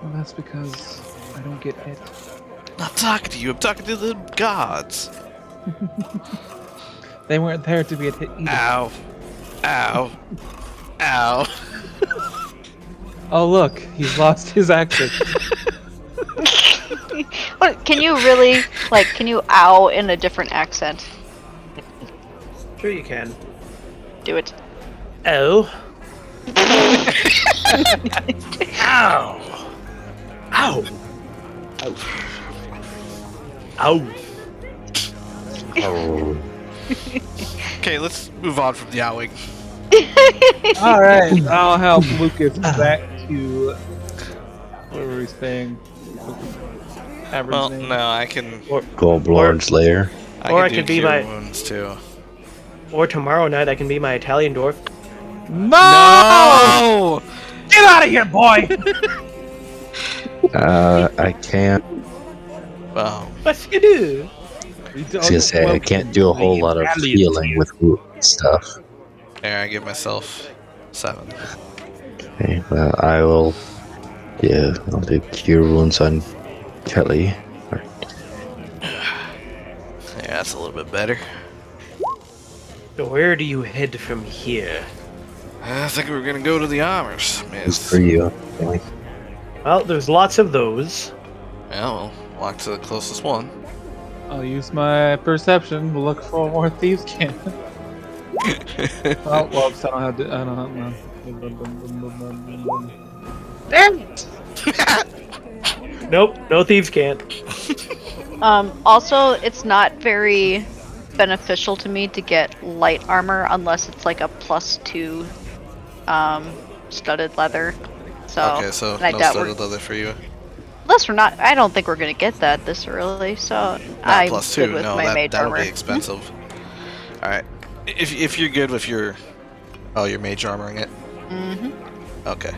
Well, that's because I don't get hit. I'm not talking to you, I'm talking to the gods. They weren't there to be hit either. Ow. Ow. Ow. Oh look, he's lost his accent. What, can you really, can you ow in a different accent? Sure you can. Do it. Oh. Ow. Ow. Ow. Oh. Okay, let's move on from the owing. Alright, I'll help Lucas back to where were we staying? Average Well, name. no, I can. Goldblorn's lair. Or I do could be cure my- wounds too. Or tomorrow night I can be my Italian dwarf. No! Get out of here, boy! I can't. Well, What's you do? We I don't was gonna say I can't do a whole lot of Italian healing with root stuff. there, I give myself 7. Okay, well, I will. Yeah, I'll do cure wounds on Kelly. Yeah, that's a little bit better. So where do you head from here? I think we're gonna go to the armors, It's miss. for you. Kelly. Well, there's lots of those. Yeah, we'll walk to the closest one. I'll use my perception to look for more thieves' camp. Oh, well, I don't have to. I don't have. Damn it! Nope, no thieves can't. Also, it's not very beneficial to me to get light armor unless it's like a +2 studded leather. So, Okay, so and I no doubt studded leather for you. unless we're not, I don't think we're gonna get that this early. So Not I'm plus good 2. with No, my mage that'll armor. be expensive. Alright. If you're good with your... Oh, you're mage armoring it? Mm-hmm. Okay.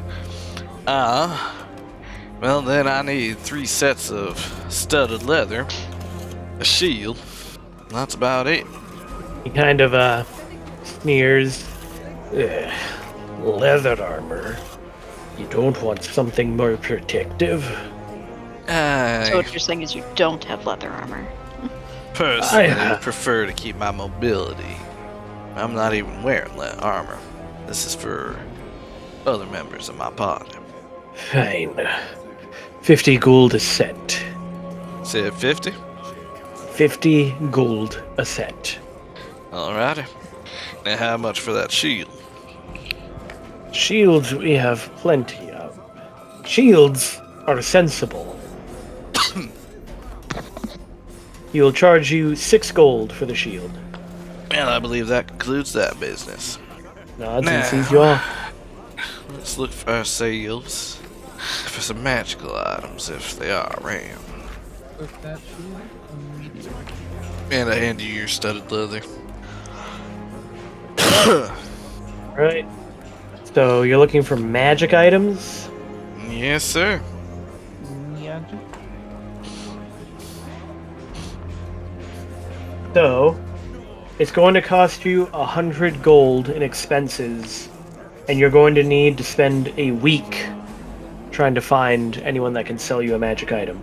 Well then I need 3 sets of studded leather, a shield. That's about it. He kind of sneers. "Ugh, leather armor. You don't want something more protective? So what you're saying is you don't have leather armor. Personally, I- would prefer to keep my mobility. I'm not even wearing armor. This is for other members of my party. Fine. 50 gold a set. Say 50? 50 gold a set. Alrighty. Now how much for that shield? Shields we have plenty of. Shields are sensible. He will charge you 6 gold for the shield. And I believe that concludes that business. Nods Now. and sees you off. Let's look for our sales for some magical items if they are around. With that shield immediately. And I hand you your studded leather. Right. So you're looking for magic items? Yes, sir. Magic. So it's going to cost you 100 gold in expenses, and you're going to need to spend a week trying to find anyone that can sell you a magic item.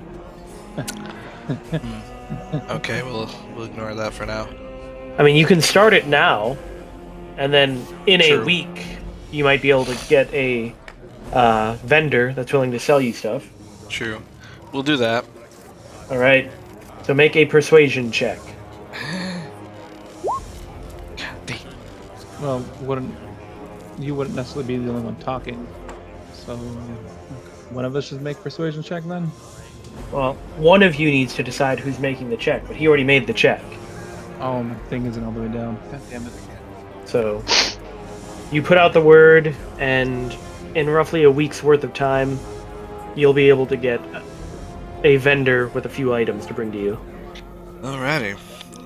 Okay, we'll ignore that for now. I mean, you can start it now, and then in True. a week, you might be able to get a vendor that's willing to sell you stuff. True. We'll do that. All right. So make a persuasion check. Well, you wouldn't necessarily be the only one talking. So one of us should make persuasion check then. Well, one of you needs to decide who's making the check, but he already made the check. Oh, my thing isn't all the way down. God damn it. So you put out the word, and in roughly a week's worth of time, you'll be able to get a vendor with a few items to bring to you. Alrighty.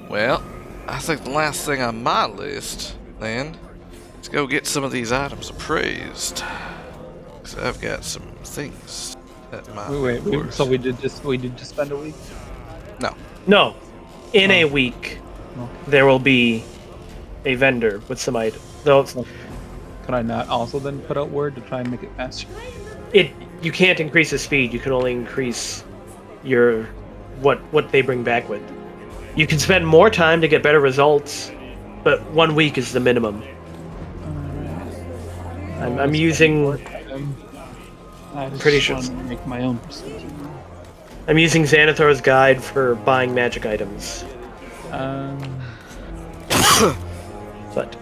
Well, I think the last thing on my list, then, is go get some of these items appraised. Because I've got some things at my Wait. doors. So we did just spend a week. No. No, in a week, Okay. there will be a vendor with some items. Though Could I not also then put out word to try and make it faster? you can't increase the speed. You can only increase your what they bring back with. You can spend more time to get better results, but 1 week is the minimum. I'm using I just pretty sure- want to make my own persuasion. I'm using Xanathar's guide for buying magic items, but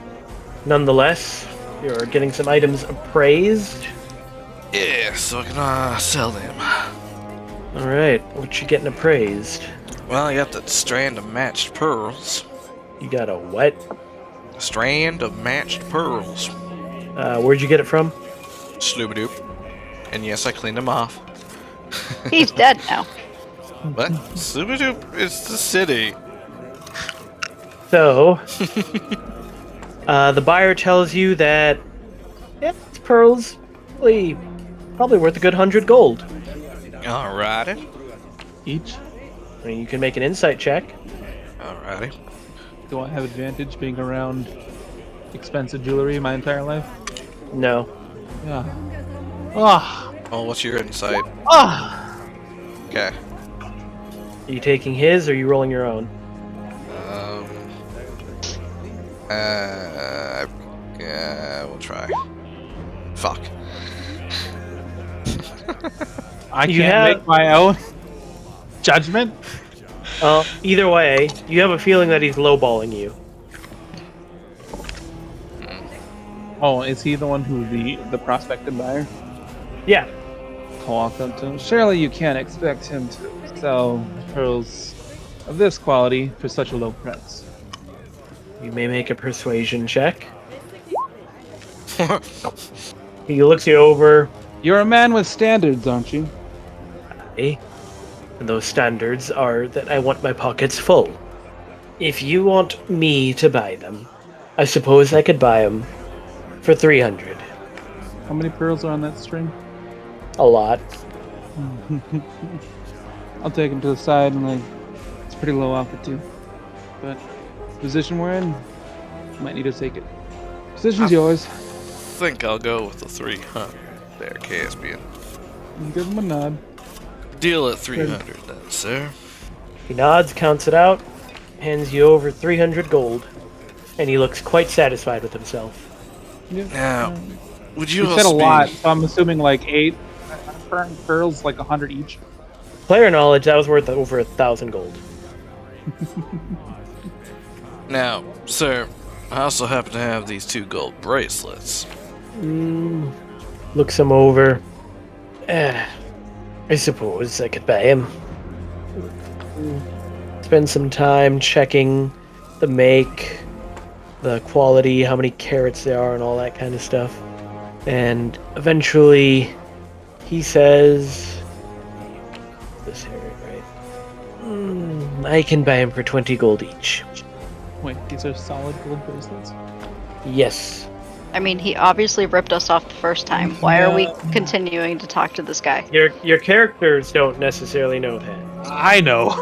nonetheless, you're getting some items appraised. Yeah, so I can sell them. All right, what you getting appraised? Well, I got the strand of matched pearls. You got a what? A strand of matched pearls. Where'd you get it from? Sloobadoop. And yes, I cleaned them off. He's dead now. What? Sloobadoop is the city. So, the buyer tells you that it's pearls, probably worth a good 100 gold. Alrighty. Each. I mean, you can make an insight check. Alrighty. Do I have advantage being around expensive jewelry my entire life? No. Yeah. Ah. Oh, what's your insight? Ah. Okay. Are you taking his, or are you rolling your own? We'll try. Fuck. I You can't have- make my own judgment. Either way, you have a feeling that he's lowballing you. Oh, is he the one who the prospective buyer? Yeah. I'll walk up to him. Surely you can't expect him to sell pearls of this quality for such a low price. You may make a persuasion check. He looks you over. You're a man with standards, aren't you? Eh? And those standards are that I want my pockets full. If you want me to buy them, I suppose I could buy them for 300. How many pearls are on that string? A lot. I'll take him to the side and like, it's pretty low off it too. But the position we're in, might need to take it. Position's yours. Think I'll go with the 300 there, Caspian. You give him a nod. Deal at 300 then, sir. He nods, counts it out, hands you over 300 gold, and he looks quite satisfied with himself. Yeah. Now, would you You said a also lot, be... so I'm assuming like 8 pearls, like 100 each. Player knowledge, that was worth over 1,000 gold. Now, sir, I also happen to have these 2 gold bracelets. Looks him over. I suppose I could buy him. Spend some time checking the make, the quality, how many carats there are, and all that kind of stuff. And eventually, he says, "This here, right? I can buy him for 20 gold each." Wait, these are solid gold bracelets? Yes. I mean, he obviously ripped us off the first time. Why are we continuing to talk to this guy? Your characters don't necessarily know that. I know.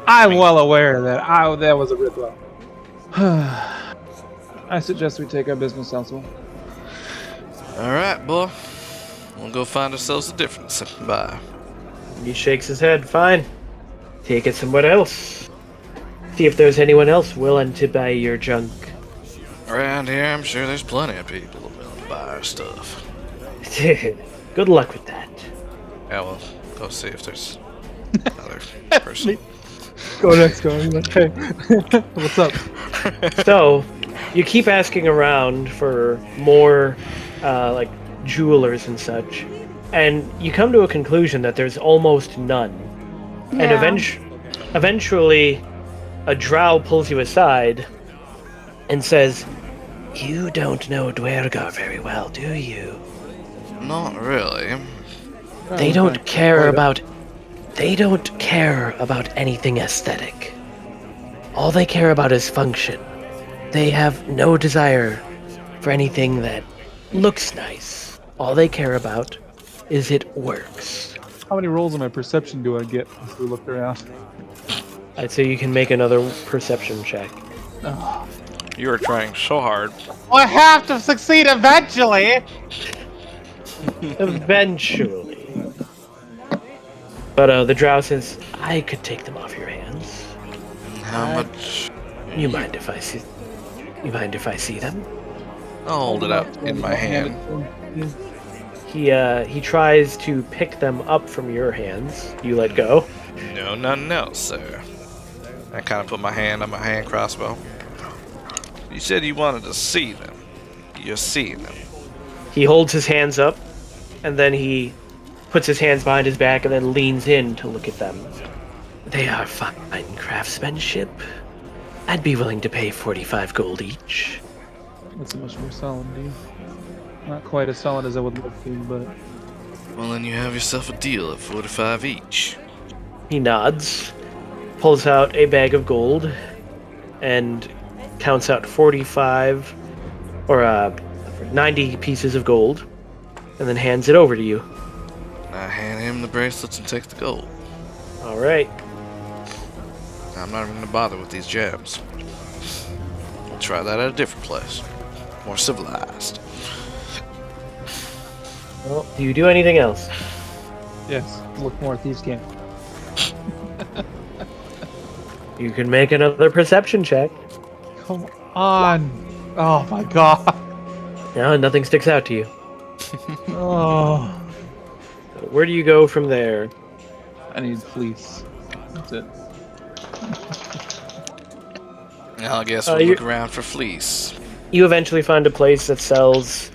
I'm well aware that that was a rip-off. I suggest we take our business elsewhere. Alright, boy. We'll go find ourselves a different buy. He shakes his head. Fine. Take it somewhere else. See if there's anyone else willing to buy your junk. Around here, I'm sure there's plenty of people willing to buy our stuff. Good luck with that. Yeah, well, go see if there's another person. Go next, go. Hey, what's up? So, you keep asking around for more, like, jewelers and such, and you come to a conclusion that there's almost none. And eventually, a drow pulls you aside and says, "You don't know Dwergar very well, do you? Not really. They don't care about anything aesthetic. All they care about is function. They have no desire for anything that looks nice. All they care about is it works." How many rolls of my perception do I get as we look around? I'd say you can make another perception check. You are trying so hard. I have to succeed eventually! Eventually. But the drow says, "I could take them off your hands. How much? You mind if I see? You mind if I see them?" I'll hold it out in my hand. He tries to pick them up from your hands. You let go. No, sir. I kind of put my hand on my hand crossbow. You said you wanted to see them. You're seeing them. He holds his hands up, and then he puts his hands behind his back and then leans in to look at them. "They are fine craftsmanship. I'd be willing to pay 45 gold each." That's a much more solid deal. Not quite as solid as I would like to, but... Well, then you have yourself a deal at 45 each. He nods, pulls out a bag of gold, and counts out 45, or 90 pieces of gold, and then hands it over to you. I hand him the bracelets and take the gold. All right. I'm not even going to bother with these gems. We'll try that at a different place. More civilized. Well, do you do anything else? Yes, look more at these games. You can make another perception check. Come on! Oh my god! No, nothing sticks out to you. Oh. Where do you go from there? I need fleece. That's it. I guess Uh, we'll you- look around for fleece. You eventually find a place that sells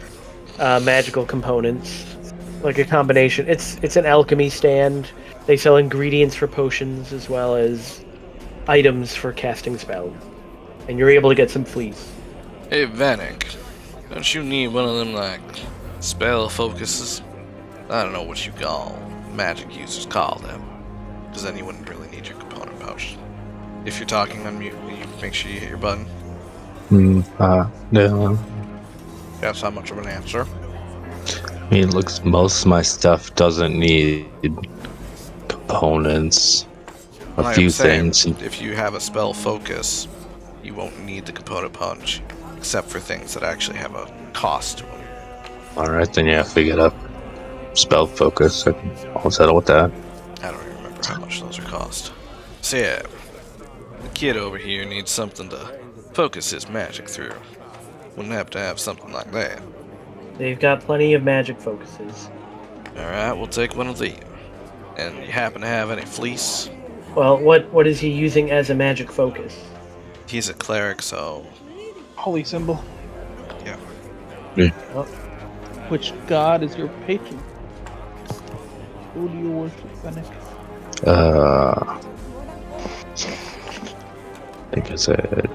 magical components, like a combination. It's an alchemy stand. They sell ingredients for potions as well as items for casting spells, and you're able to get some fleece. Hey, Vanek. Don't you need one of them, like, spell focuses? I don't know what you call magic users call them, because then you wouldn't really need your component pouch. If you're talking on mute, will you make sure you hit your button? No. That's not much of an answer. I mean, it looks, most of my stuff doesn't need components. A Like few I'm saying, things. if you have a spell focus, you won't need the component punch, except for things that actually have a cost to them. Alright, then yeah, if we get up spell focus, I'll settle with that. I don't even remember how much those are cost. So yeah, the kid over here needs something to focus his magic through. Wouldn't have to have something like that. They've got plenty of magic focuses. Alright, we'll take one of these. And you happen to have any fleece? Well, what is he using as a magic focus? He's a cleric, so Holy symbol. yeah. Which god is your patron? Who do you worship, Fennec? I think I said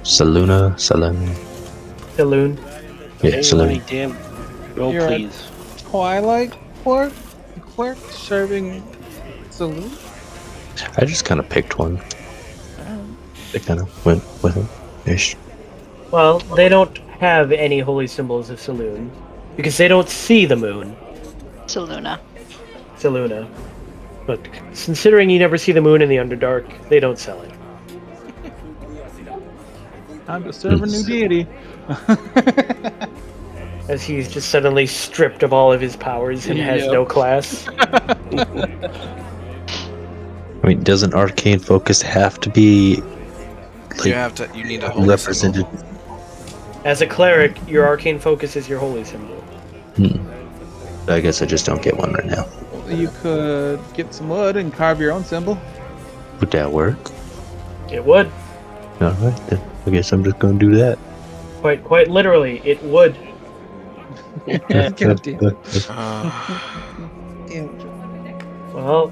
Saluna. Saloon. Yeah, Any Saluna. damn roll, You're a please. Twilight clerk? A clerk serving saloon? I just kind of picked one. I kind of went with it, ish. Well, they don't have any holy symbols of Saloon because they don't see the moon, Saluna. Saluna. But considering you never see the moon in the Underdark, they don't sell it. Time to serve a new deity. As he's just suddenly stripped of all of his powers and has Yep. no class. I mean, doesn't arcane focus have to be You need a holy represented? symbol. As a cleric, your arcane focus is your holy symbol. I guess I just don't get one right now. You could get some wood and carve your own symbol. Would that work? It would. Alright, then I guess I'm just gonna do that. Quite literally, it would. God damn it. Uh, Damn it. Well,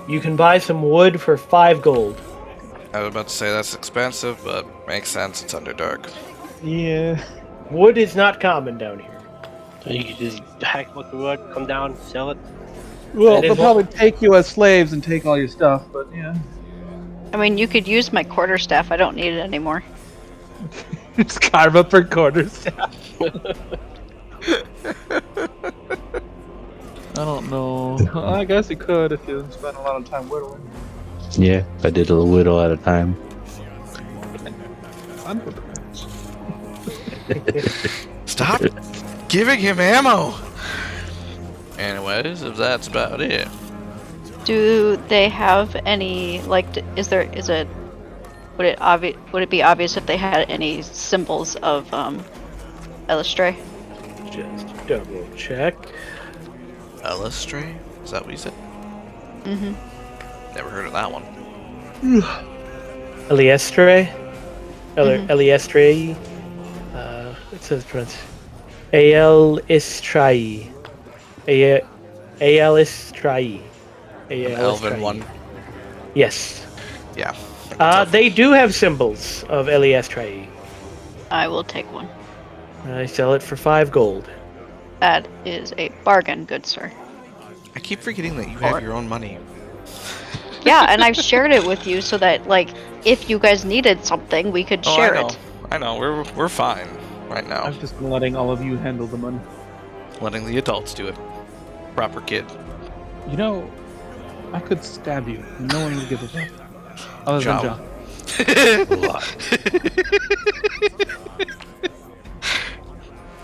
you can buy some wood for 5 gold. I was about to say that's expensive, but makes sense, it's Underdark. Yeah. Wood is not common down here. So you can just hack with the wood, come down, sell it. Well, That is they'll what- probably take you as slaves and take all your stuff, but yeah. I mean, you could use my quarterstaff. I don't need it anymore. Just carve up her quarters. I don't know. I guess you could if you spent a lot of time whittling. Yeah, I did a whittle at a time. Stop giving him ammo! Anyways, if that's about it. Do they have any would it be obvious if they had any symbols of Elistray? Just double check. Elistray? Is that what you said? Mm-hmm. Never heard of that one. Eliestre? Mhm. Eliestre? It says pronounce. Aelistrai. Aelistrai. An elven one. Yes. Yeah. They do have symbols of Eliestrai. I will take one. I sell it for 5 gold. That is a bargain, good sir. I keep forgetting that you have your own money. Yeah, and I've shared it with you so that, like, if you guys needed something, we could share it. I know. We're fine right now. I've just been letting all of you handle the money. Letting the adults do it. Proper kid. You know, I could stab you and no one would give a fuck. Other than Joe. John.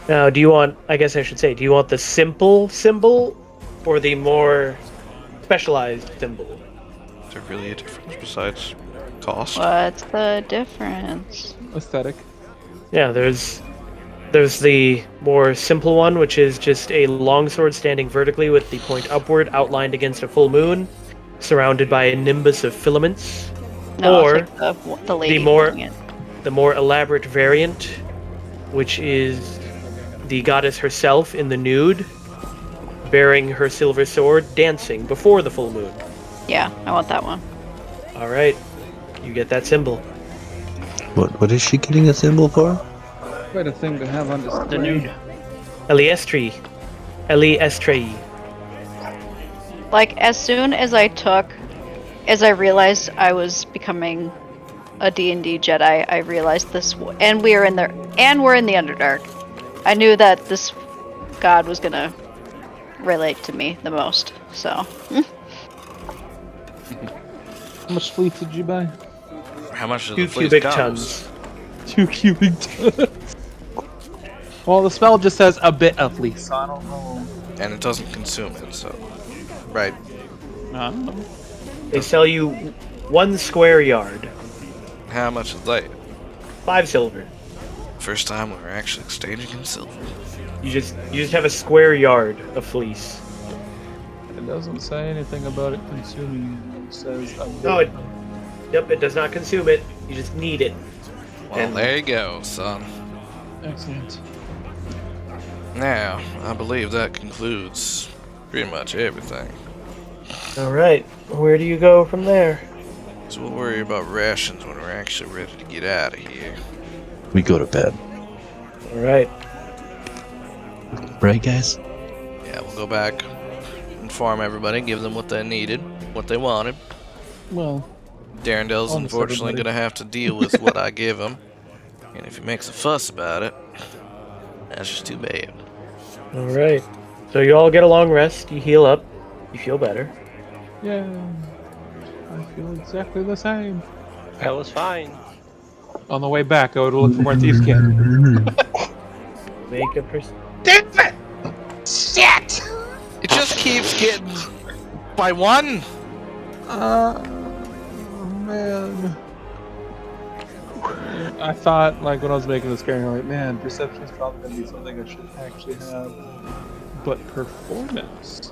Now, do you want, I guess I should say, do you want the simple symbol or the more specialized symbol? Is there really a difference besides cost? What's the difference? Aesthetic. Yeah, there's the more simple one, which is just a longsword standing vertically with the point upward, outlined against a full moon, surrounded by a nimbus of filaments. No, Or I'll take the lady more- holding it. The more elaborate variant, which is the goddess herself in the nude, bearing her silver sword, dancing before the full moon. Yeah, I want that one. All right, you get that symbol. What is she getting a symbol for? Quite a thing to have on display. The nude. Eliestri. Eli Estrei. Like, as soon as I realized I was becoming a D&D Jedi, I realized this, and we're in the Underdark. I knew that this god was gonna relate to me the most, so. How much fleet did you buy? How much does 2 the fleece cubic cost? tons. 2 cubic tons. Well, the spell just says a bit of fleece, so I don't know. And it doesn't consume it, so. Right. I don't know. They sell you 1 square yard. How much is that? 5 silver. First time we're actually exchanging in silver. You just have a square yard of fleece. It doesn't say anything about it consuming. It says a bit. No, it does not consume it. You just need it. Well, And- there you go, son. Excellent. Now, I believe that concludes pretty much everything. All right. Where do you go from there? So we'll worry about rations when we're actually ready to get out of here. We go to bed. All right. Right, guys? Yeah, we'll go back, inform everybody, give them what they needed, what they wanted. Well, Darendel's Almost unfortunately everybody. gonna have to deal with what I give him. And if he makes a fuss about it, that's just too bad. All right. So you all get a long rest. You heal up. You feel better. yeah. I feel exactly the same. That was fine. On the way back, I would look for more thieves' can. Make a It just keeps getting by one. Man. I thought, like, when I was making this character, like, man, perception is probably going to be something I should actually have. But performance?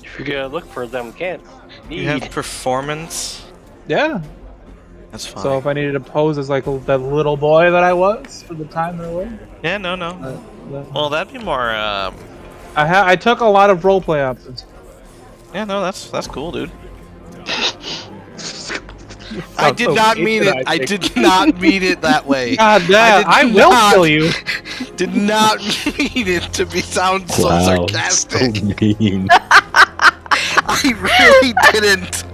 If you're gonna look for them, can't. You have performance. Yeah. That's fine. So if I needed to pose as, like, that little boy that I was for the time that I was. Yeah, no. Well, that'd be more. I took a lot of roleplay options. Yeah, no, that's cool, dude. I Sounds did so not mean it. patronizing. I did not mean it that way. God damn, I did will not- kill you. Did not mean it to be sound so Wow, sarcastic. so mean. I really didn't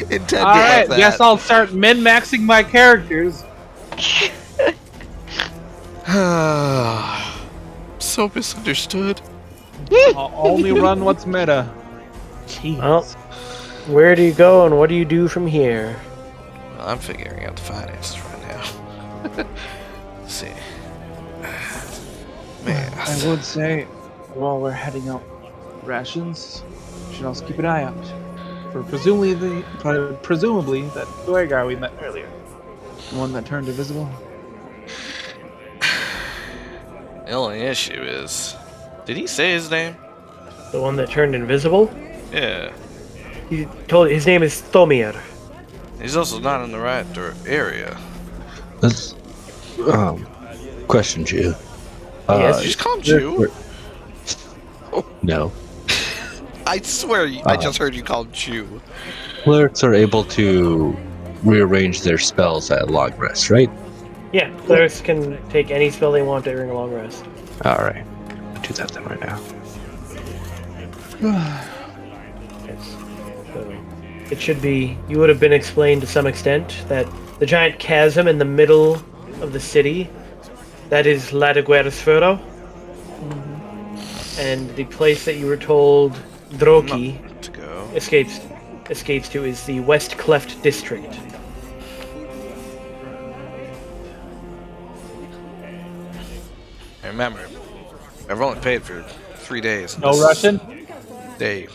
intend it Alright, like guess I'll start min-maxing my characters. that. So misunderstood. I'll only run what's meta. Jeez. Well, where do you go and what do you do from here? Well, I'm figuring out the finances right now. Let's see. Man, I would say, while we're heading out rations, we should also keep an eye out for presumably that Duergar we met earlier. The one that turned invisible. the only issue is, did he say his name? The one that turned invisible? Yeah. He told his name is Thomir. He's also not in the right area. Let's, question, Jew. Yes? You just call him Jew? No. I swear, I just heard you call him Jew. Clerics are able to rearrange their spells at long rest, right? Yeah, clerics can take any spell they want during a long rest. Alright. Do that then right now. Yes. So it should be. You would have been explained to some extent that the giant chasm in the middle of the city, that is Ladeguerresfero. And the place that you were told Droki Not to go. escapes to is the West Cleft District. And remember, I've only paid for 3 days. No This Russian? Day.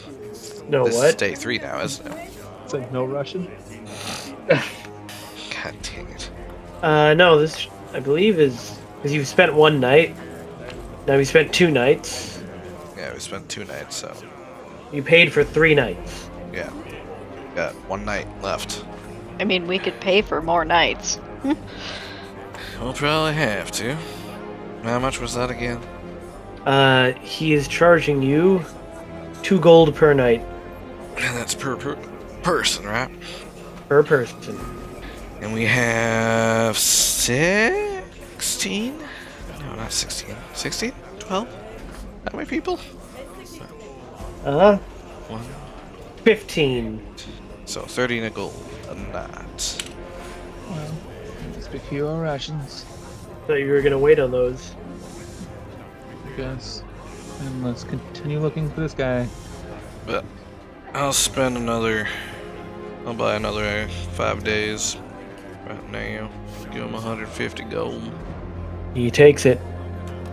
No, This is what? day 3 now, isn't it? It's like no Russian? God dang it. No, this, I believe, is because you've spent one night. Now we spent 2 nights. Yeah, we spent 2 nights, so You paid for 3 nights. yeah. Got 1 night left. I mean, we could pay for more nights. We'll probably have to. How much was that again? He is charging you 2 gold per night And that's per person, right? per person. And we have 16? No, not 16. 16? 12? How many people? Uh-huh. 1, 15. so 30 and a gold a night. Well, must be fewer rations, Thought you were gonna wait on those. I guess. And let's continue looking for this guy. But I'll buy another 5 days right now. Give him 150 gold. He takes it.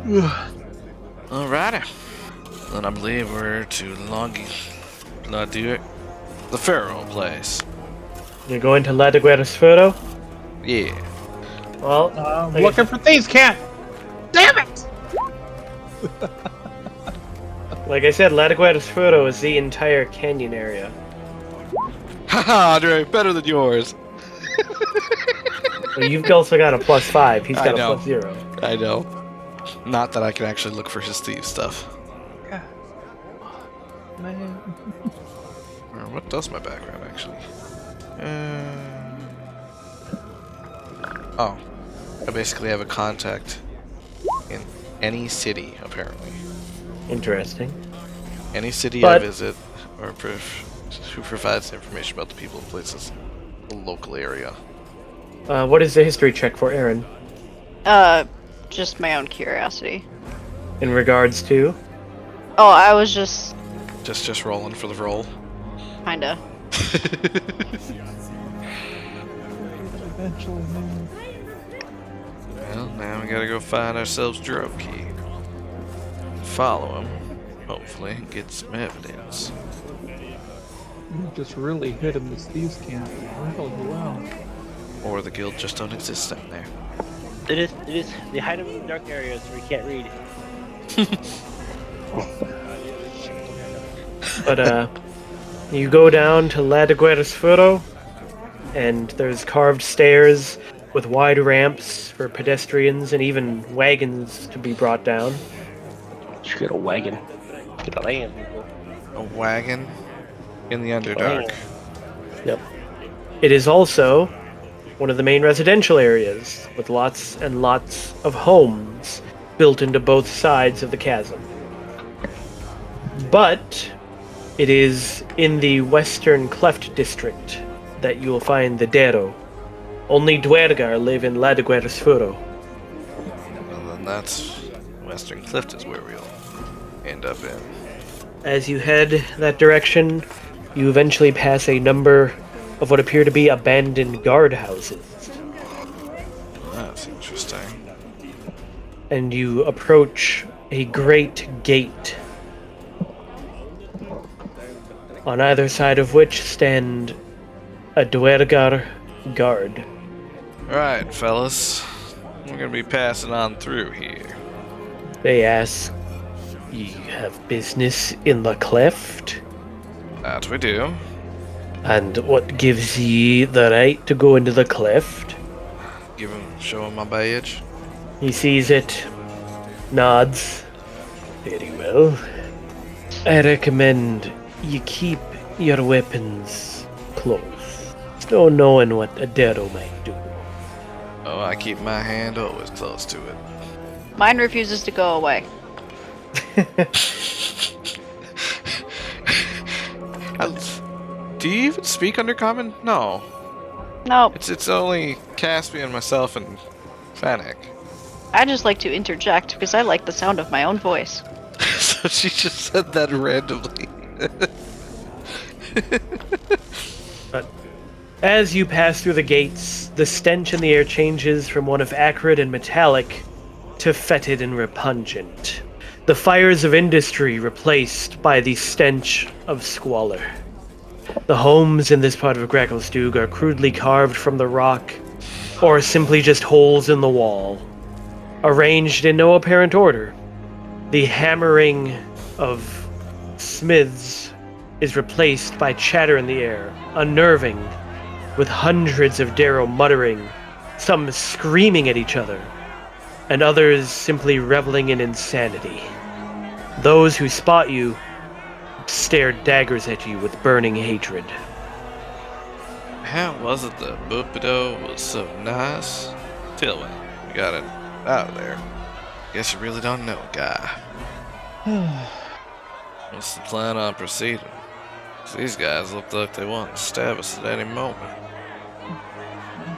Alrighty. Then I believe we're to the Pharaoh place. You're going to La de Guerresfero? Yeah. Well, like I Looking for thieves' cat! Damn it! Like I said, La de Guerresfero is the entire canyon area. Haha, Andre, better than yours. But you've also got a +5. He's I got a know. +0. I know. Not that I can actually look for his thief stuff. Man. Or what does my background actually? Oh. I basically have a contact in any city, apparently. Interesting. Any city But- I visit, or who provides information about the people and places, the local area. What is the history check for Aaron Just my own curiosity. in regards to? Oh, I was just Just rolling for the roll. kinda. Eventually, man. Well, now we gotta go find ourselves Droki. Follow him, hopefully, and get some evidence. You just really hit him this thieves' camp. Really well. Or the guild just don't exist down there. It is. They hide them in dark areas where you can't read. But you go down to La de Guerresfero, and there's carved stairs with wide ramps for pedestrians and even wagons to be brought down. You get a wagon. Get a land, people. A wagon in the Underdark. Yep. It is also one of the main residential areas, with lots and lots of homes built into both sides of the chasm. But it is in the western cleft district that you will find the Dero. Only Duergar live in La de Guerresfero. Well, then that's Western Clift is where we'll end up in. As you head that direction, you eventually pass a number of what appear to be abandoned guardhouses. Well, that's interesting. And you approach a great gate, on either side of which stand a Duergar guard. Alright, fellas. We're gonna be passing on through here. They ask, "You have business in the cleft? That we do. And what gives ye the right to go into the cleft?" Show him my badge. He sees it, nods. "Very well. I recommend you keep your weapons close. There's no knowing what a Dero might do." Oh, I keep my hand always close to it. Mine refuses to go away. Do you even speak Undercommon? No. Nope. It's only Caspian, myself, and Fennec. I just like to interject because I like the sound of my own voice. So she just said that randomly. But as you pass through the gates, the stench in the air changes from one of acrid and metallic to fetid and repugnant. The fires of industry replaced by the stench of squalor. The homes in this part of Gracklestug are crudely carved from the rock, or simply just holes in the wall, arranged in no apparent order. The hammering of smiths is replaced by chatter in the air, unnerving, with hundreds of Darrow muttering, some screaming at each other, and others simply reveling in insanity. Those who spot you stare daggers at you with burning hatred. How was it the Bupido was so nice? Till when we got it out of there. Guess you really don't know, guy. What's the plan on proceeding? 'Cause these guys look like they want to stab us at any moment.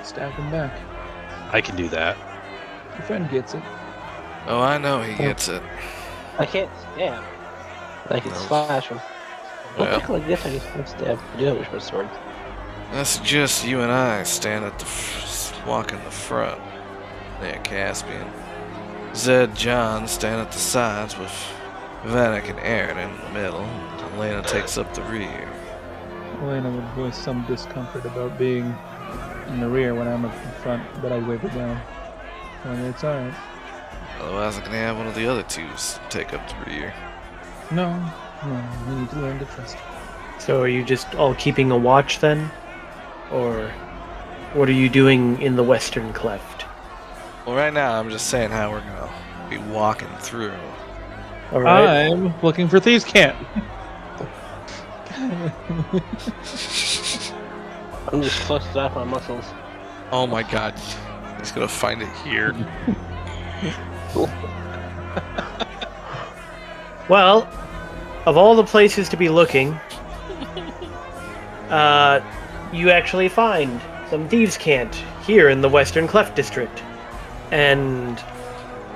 Stab him back. I can do that. Your friend gets it. Oh, I know he gets it. I can't stab. I can No. slash him. Well. Look like this, I can stab. I do have a short sword. I suggest you and I stand at the walk in the front, near Caspian. Zed, John stand at the sides with Vanek and Aaron in the middle, and Elena takes up the rear. Elena would voice some discomfort about being in the rear when I'm up in front, but I wave it down. It's alright. Otherwise, I can have one of the other twos take up the rear. No, we need to learn to trust. So are you just all keeping a watch then? Or what are you doing in the western cleft? Well, right now, I'm just saying how we're gonna be walking through. Alright. I'm looking for Thieves' Camp. I'm just clutched off my muscles. Oh my god, he's gonna find it here. Well, of all the places to be looking, you actually find some thieves' cant here in the Western Cleft District. And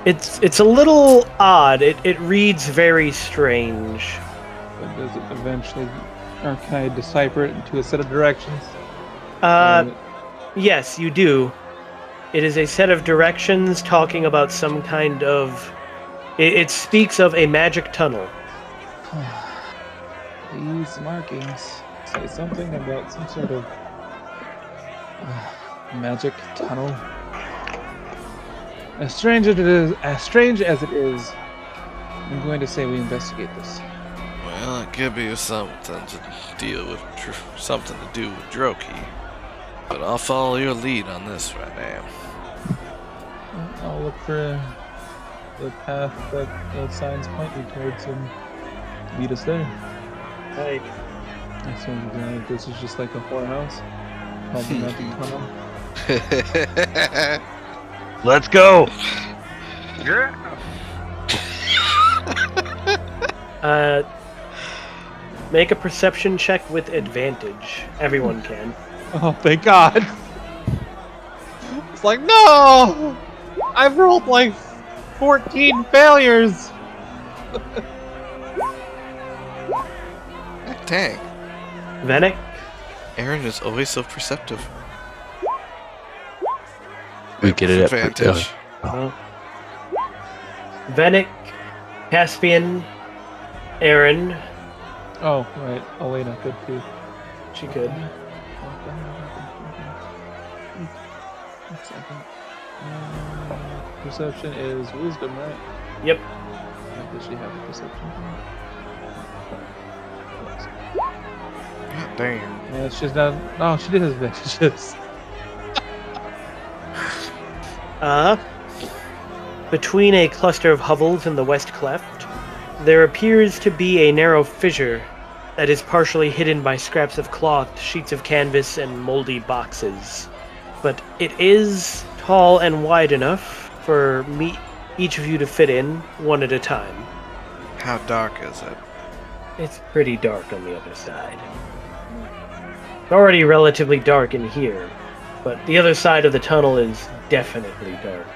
it's a little odd. It reads very strange. But does it eventually, or can I decipher it into a set of directions? Yes, you do. It is a set of directions talking about some kind of... It speaks of a magic tunnel. These markings say something about some sort of magic tunnel. As strange as it is, I'm going to say we investigate this. Well, it could be something to deal with, something to do with Droki. But I'll follow your lead on this right now. I'll look for the path that the signs point me towards and lead us there. Right. So this is just like a whorehouse called the Magic Tunnel. Let's go. Make a perception check with advantage. Everyone can. Oh, thank God! It's like, no! I've rolled like 14 failures! Dang, Vanek? Aaron is always so perceptive. We get it at Advantage. Vanek, Caspian, Aaron. Oh, right. Elena could too. She could. One second. Perception is wisdom, right? Yep. Does she have a perception? God damn. Yeah, she's not. Oh, she did have advantages. Between a cluster of hovels in the west cleft, there appears to be a narrow fissure that is partially hidden by scraps of cloth, sheets of canvas, and moldy boxes. But it is tall and wide enough for each of you to fit in, one at a time. How dark is it? It's pretty dark on the other side. It's already relatively dark in here, but the other side of the tunnel is definitely dark.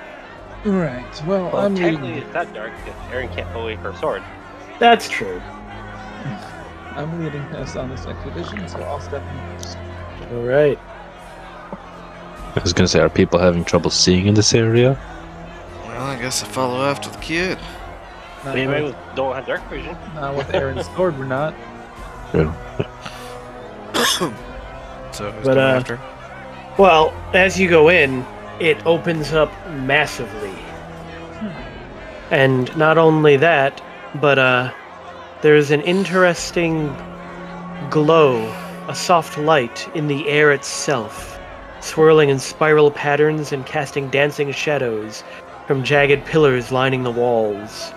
Right. Well, Well, I'm technically leading. it's not dark because Aaron can't pull away her sword. That's true. I'm leading us on this expedition, so I'll step in first. Alright. I was gonna say, are people having trouble seeing in this area? Well, I guess I follow after the kid. Not Maybe with, don't have dark vision. not with Aaron's sword, we're not. No. So who's But, going after? Well, as you go in, it opens up massively. And not only that, but there's an interesting glow, a soft light in the air itself, swirling in spiral patterns and casting dancing shadows from jagged pillars lining the walls.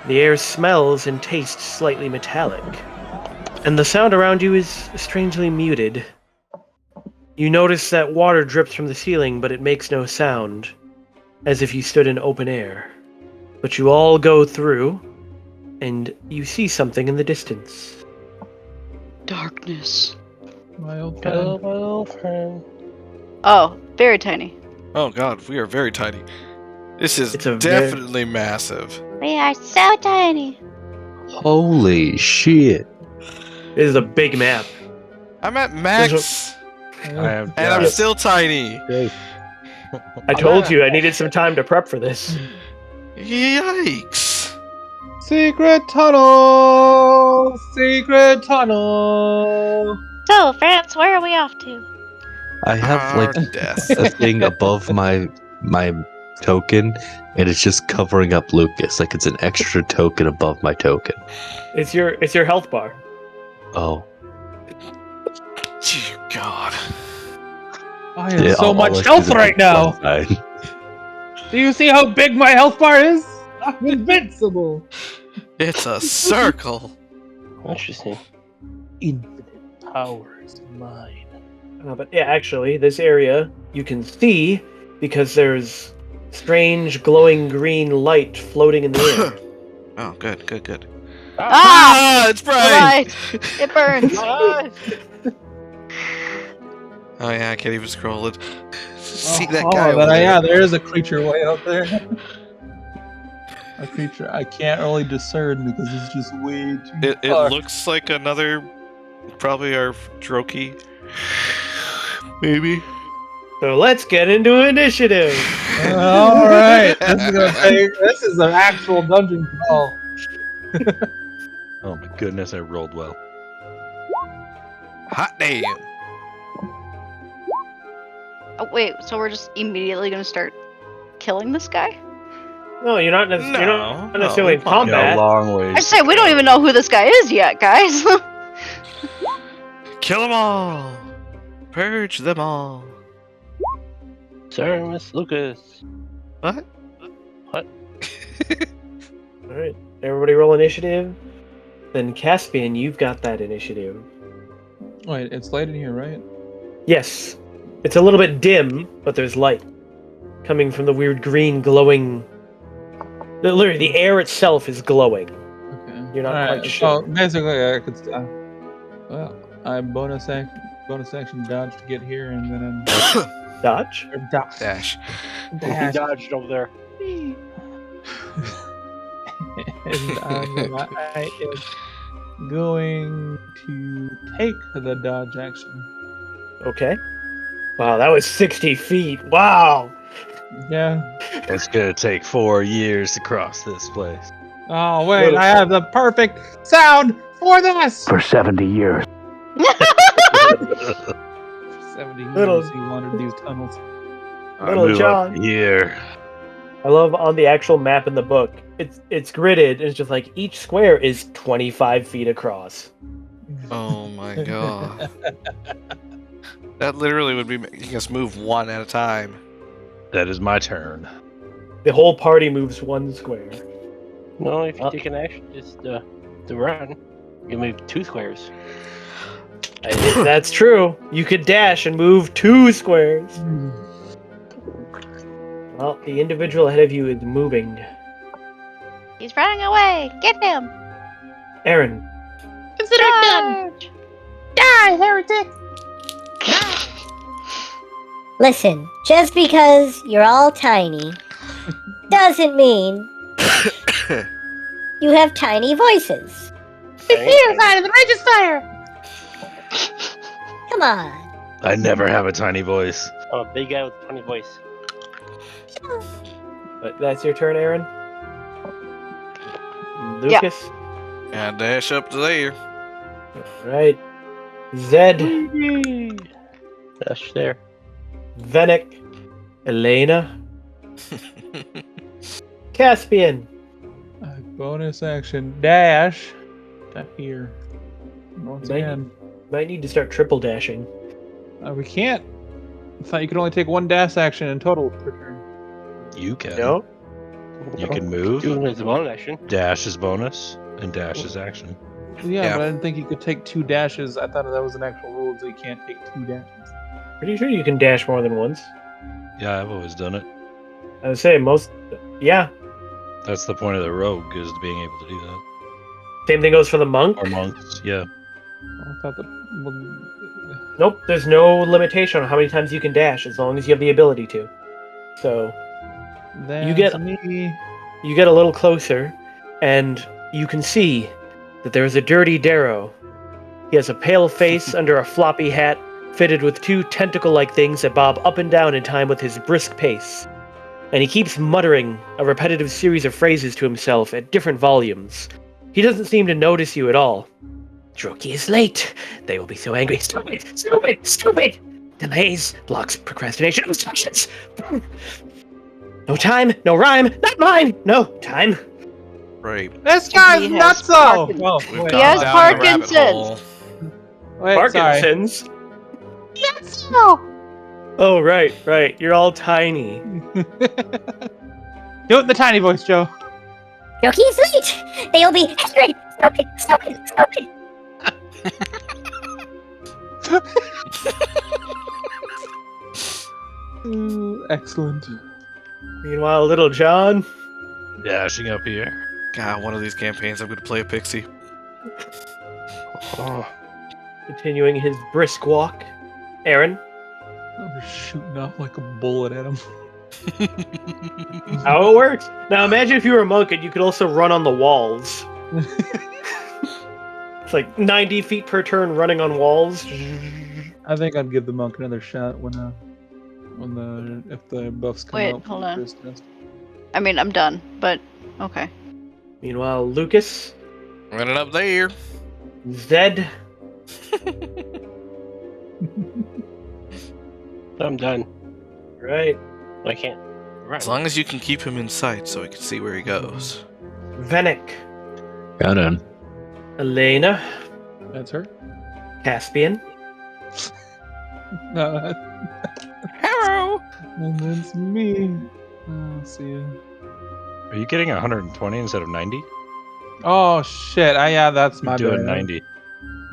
The air smells and tastes slightly metallic, and the sound around you is strangely muted. You notice that water drips from the ceiling, but it makes no sound, as if you stood in open air. But you all go through, and you see something in the distance. Darkness. My old Hello, friend. my old friend. Oh, very tiny. Oh god, we are very tiny. This is It's a definitely massive. We are so tiny. Holy shit! This is a big map. I'm at max, I am. and I'm yeah, still tiny. great. I told you I needed some time to prep for this. Yikes. Secret tunnel! Secret tunnel! So, France, where are we off to? I have Our like death. a thing above my token, and it's just covering up Lucas. Like it's an extra token above my token. It's your health bar. Oh, Dear God. I have yeah, so I'll much let health you right now! one side. Do you see how big my health bar is? I'm invincible! It's a circle. Interesting. Infinite power is mine. But yeah, actually, this area you can see because there's strange glowing green light floating in the air. Oh, good, good, good. Ah! It's bright! Light! It burns! Oh yeah, I can't even scroll it. See that guy Oh, over there. yeah, there is a creature way out there. A creature I can't really discern because it's just way too It far. looks like another, probably our Droki. Maybe. So let's get into initiative. All right, this is an actual dungeon crawl. Oh my goodness, I rolled well. Hot damn. Oh, wait, so we're just immediately gonna start killing this guy? No, you're not, No, you're not no, necessarily in we want- Got a combat. long ways. I say we don't even know who this guy is yet, guys. Kill them all. Purge them all. Sir, Miss Lucas. What? All right, everybody roll initiative. Then Caspian, you've got that initiative. Wait, it's light in here, right? Yes, it's a little bit dim, but there's light coming from the weird green glowing. Literally, the air itself is glowing. Okay. You're not All quite sure. So basically, I could. Well, I bonus action dodge to get here, and then Dodge. or dash. Dash. He Dash. dodged over there. And I am going to take the dodge action. Okay. Wow, that was 60 feet. Wow. Yeah. It's gonna take 4 years to cross this place. Oh wait, I have the perfect sound for this. For 70 years. 70 Little- years he wandered these tunnels. I Little move John. up here. I love on the actual map in the book. It's gridded. It's just like each square is 25 feet across. Oh my god. That literally would be making us move one at a time. That is my turn. The whole party moves one square. No, if you take an action, just to run, you move 2 squares. That's true. You could dash and move 2 squares. Well, the individual ahead of you is moving. He's running away. Get him. Aaron, Consider it done. Die, heretic! Listen, just because you're all tiny doesn't mean you have tiny voices. Come on. I never have a tiny voice. I'm a big guy with a funny voice. but that's your turn, Aaron. Lucas. And dash up to there. All right. Zed, Dash there. Venek, Elena, Caspian. Bonus action dash to here. Once Might- again, Might need to start triple dashing. we can't. I thought you could only take one dash action in total per turn. You can. No? You can move. Doing his bonus action. Dash is bonus, and dash is action. Yeah, Yeah. but I didn't think you could take 2 dashes. I thought that was an actual rule, so you can't take 2 dashes. Pretty sure you can dash more than once. Yeah, I've always done it. I would say most. Yeah. That's the point of the rogue, is being able to do that. Same thing goes for the monk. Or monks, yeah. I thought that. Nope, there's no limitation on how many times you can dash as long as you have the ability to. So That's get- me. you get a little closer, and you can see that there is a dirty Darrow. He has a pale face under a floppy hat, fitted with two tentacle-like things that bob up and down in time with his brisk pace. And he keeps muttering a repetitive series of phrases to himself at different volumes. He doesn't seem to notice you at all. Droki is late. They will be so angry. Stupid! Stupid! Stupid! Delays, blocks, procrastination, obstructions. No time, no rhyme, not mine! No time. Right. This guy's He has nuts though. Parkin- Oh, We've wait, gone has down the rabbit Parkinson's. hole. wait, sorry. Parkinson's. No. Oh, right. You're all tiny. Do it in the tiny voice, Joe. Droki is late. They'll be angry. Stupid. Excellent. Meanwhile, little John. Dashing up here. God, one of these campaigns I'm gonna play a pixie. Oh, Continuing his brisk walk. Aaron. I'm shooting off like a bullet at him. How it works. Now imagine if you were a monk and you could also run on the walls. It's like 90 feet per turn running on walls. I think I'd give the monk another shot if the buffs come Wait, out. hold on. First test. I mean, I'm done, but okay. Meanwhile, Lucas, Running up there. Zed, I'm done. right, I can't. Right. As long as you can keep him in sight so we can see where he goes. Venick, Got in. Elena, That's her. Caspian, No, Hello! and that's me. Oh, see ya. Are you getting 120 instead of 90? Oh shit! Yeah, that's my I'm doing bad. 90.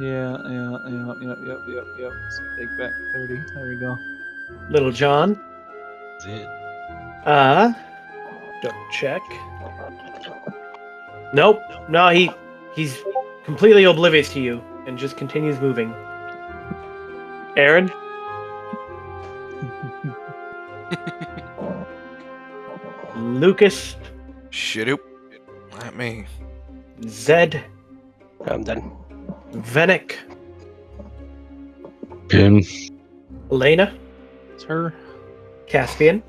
Yeah. Yep. So take back 30. There we go. little John. That's it. Don't check. Nope. No, he's completely oblivious to you and just continues moving. Aaron, Lucas, Shit, not me. Zed, I'm done. Venick, In. Elena, It's her. Caspian,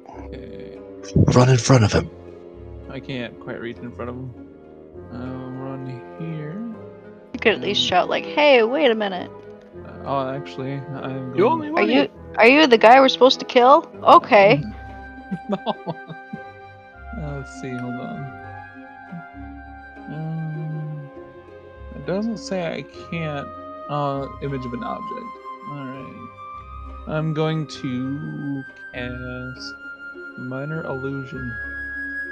Okay. Run in front of him. I can't quite reach in front of him. I'll run here. You could at least shout like, "Hey, wait a minute! Oh, actually, I'm You going. only Are want you the guy we're supposed to kill?" Okay. No. Let's see. Hold on. It doesn't say I can't. Image of an object. All right. I'm going to cast minor illusion.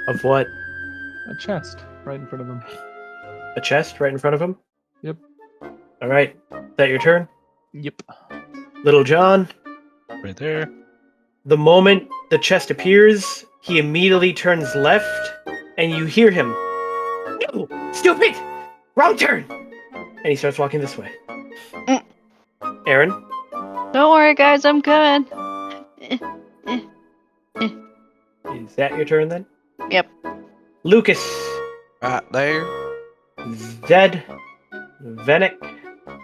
of what? A chest right in front of him. A chest right in front of him? Yep. All right. Is that your turn? Yep. Little John, Right there. the moment the chest appears, he immediately turns left, and you hear him. No! Stupid! Wrong turn! And he starts walking this way. Mm. Aaron, Don't worry, guys. I'm coming. is that your turn then? Yep. Lucas, Right there. Zed, Venick,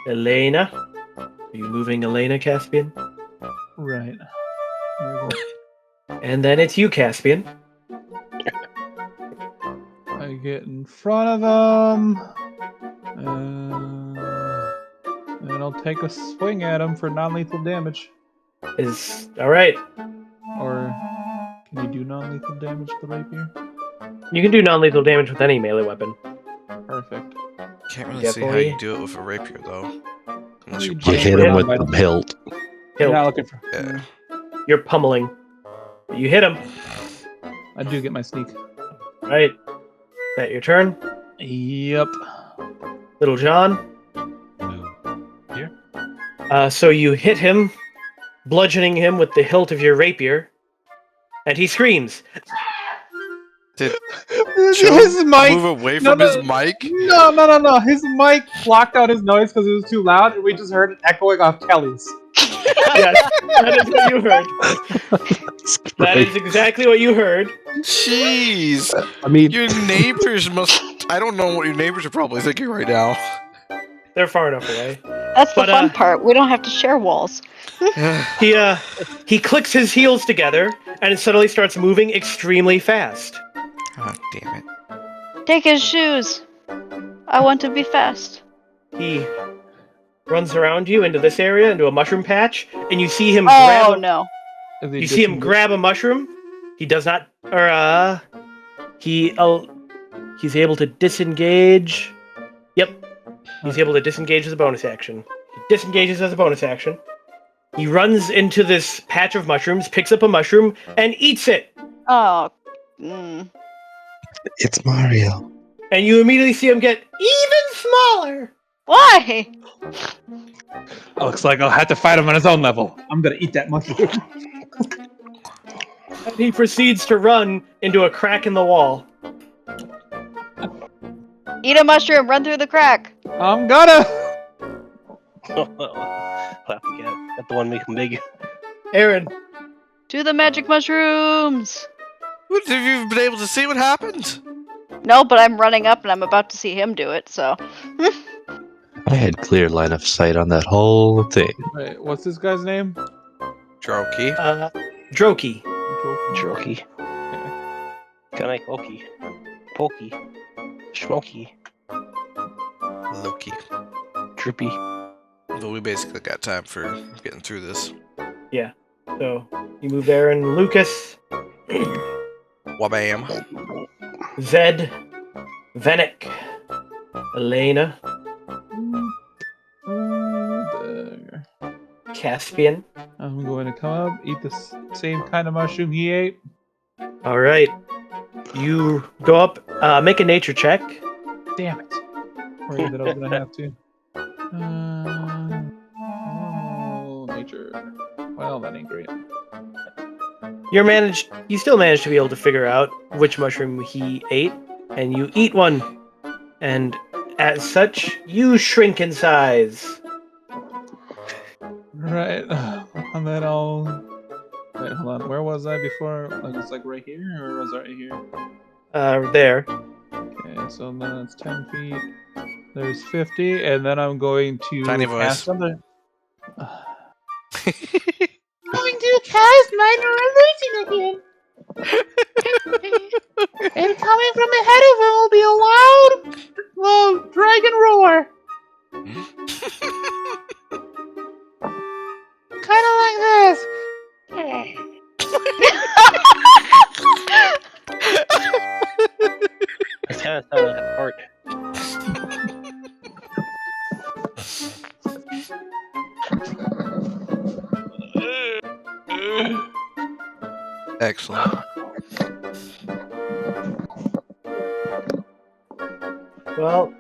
Elena. Are you moving Elena, Caspian? Right. There we go. And then it's you, Caspian. I get in front of him. And I'll take a swing at him for non-lethal damage. Is all right. Or can you do non-lethal damage to the rapier? You can do non-lethal damage with any melee weapon. Perfect. Can't really Yeah, see how boy. you do it with a rapier, though. Unless you You You Yeah. hit him Yeah. with the hilt. You're Hilt. not looking for. Yeah. You're pummeling. You hit him. I do get my sneak. Right. Is that your turn? Yep. Little John. Move here. So you hit him, bludgeoning him with the hilt of your rapier, and he screams. Did His mic. move away No, from no, his mic? No. His mic blocked out his noise because it was too loud, and we just heard it echoing off Kelly's. Yes, that is what you heard. That's That great. is exactly what you heard. Jeez. I mean, Your neighbors must. I don't know what your neighbors are probably thinking right now. They're far enough away. That's the But, fun part. We don't have to share walls. He clicks his heels together and it suddenly starts moving extremely fast. Oh, damn it. Take his shoes. I want to be fast. He runs around you into this area, into a mushroom patch, and you see him Oh no. You see him grab a mushroom. He does not, he's able to disengage. Yep, he's able to disengage as a bonus action. He disengages as a bonus action. He runs into this patch of mushrooms, picks up a mushroom, and eats it. Oh. it's Mario. And you immediately see him get even smaller. Why? Looks like I'll have to fight him on his own level. I'm gonna eat that mushroom. And he proceeds to run into a crack in the wall. Eat a mushroom. Run through the crack. I'm gonna. Clap again. Got the one make him big. Aaron, To the magic mushrooms. What, have you been able to see what happened? No, but I'm running up and I'm about to see him do it. So. I had clear line of sight on that whole thing. Wait, what's this guy's name? Droki. Droki. Droki. Kinda Oki. Pokey. Schmokey. Loki. Drippy. But we basically got time for getting through this. So you move Aaron, Lucas, Wabam. Zed, Venek, Elena, There. Caspian. I'm going to come up, eat the same kind of mushroom he ate. All right. You go up, make a nature check. Damn it. Worried that I was gonna have to. Normal nature. Well, that ain't great. You still managed to be able to figure out which mushroom he ate, and you eat one. And as such, you shrink in size. Right. And then I'll. Wait, hold on. Where was I before? Like, it's like right here, or was I right here? There. Okay, so then it's 10 feet. There's 50, and then I'm going to Tiny voice. cast something. Going to cast minor illusion again. And coming from ahead of him will be a loud, dragon roar. Kind of like this. I kinda sounded that part. Excellent. Well,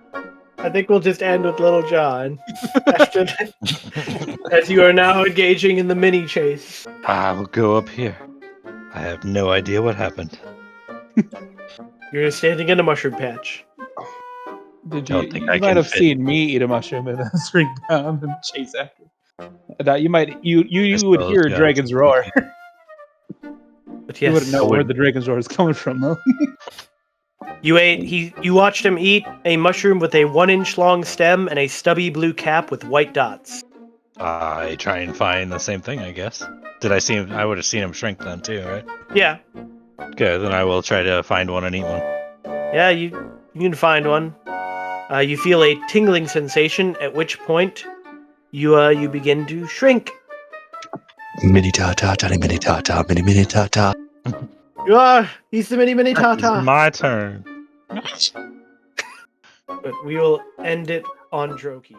I think we'll just end with Little John. After that, as you are now engaging in the mini chase. I will go up here. I have no idea what happened. You're standing in a mushroom patch. Did Don't you? think You I might can have fit. seen me eat a mushroom and then swing down and chase after. That you might. You would suppose, hear a yeah. dragon's roar. But You yes, wouldn't know where the dragon's roar is coming from, though. you watched him eat a mushroom with a 1-inch long stem and a stubby blue cap with white dots. I try and find the same thing, I guess. Did I see him? I would have seen him shrink then too, right? Yeah. Okay, then I will try to find one and eat one. Yeah, you can find one. You feel a tingling sensation, at which point you begin to shrink. Mini ta ta, tiny mini ta ta, mini ta ta. He's the mini It's ta-ta. my turn. But we will end it on Droki.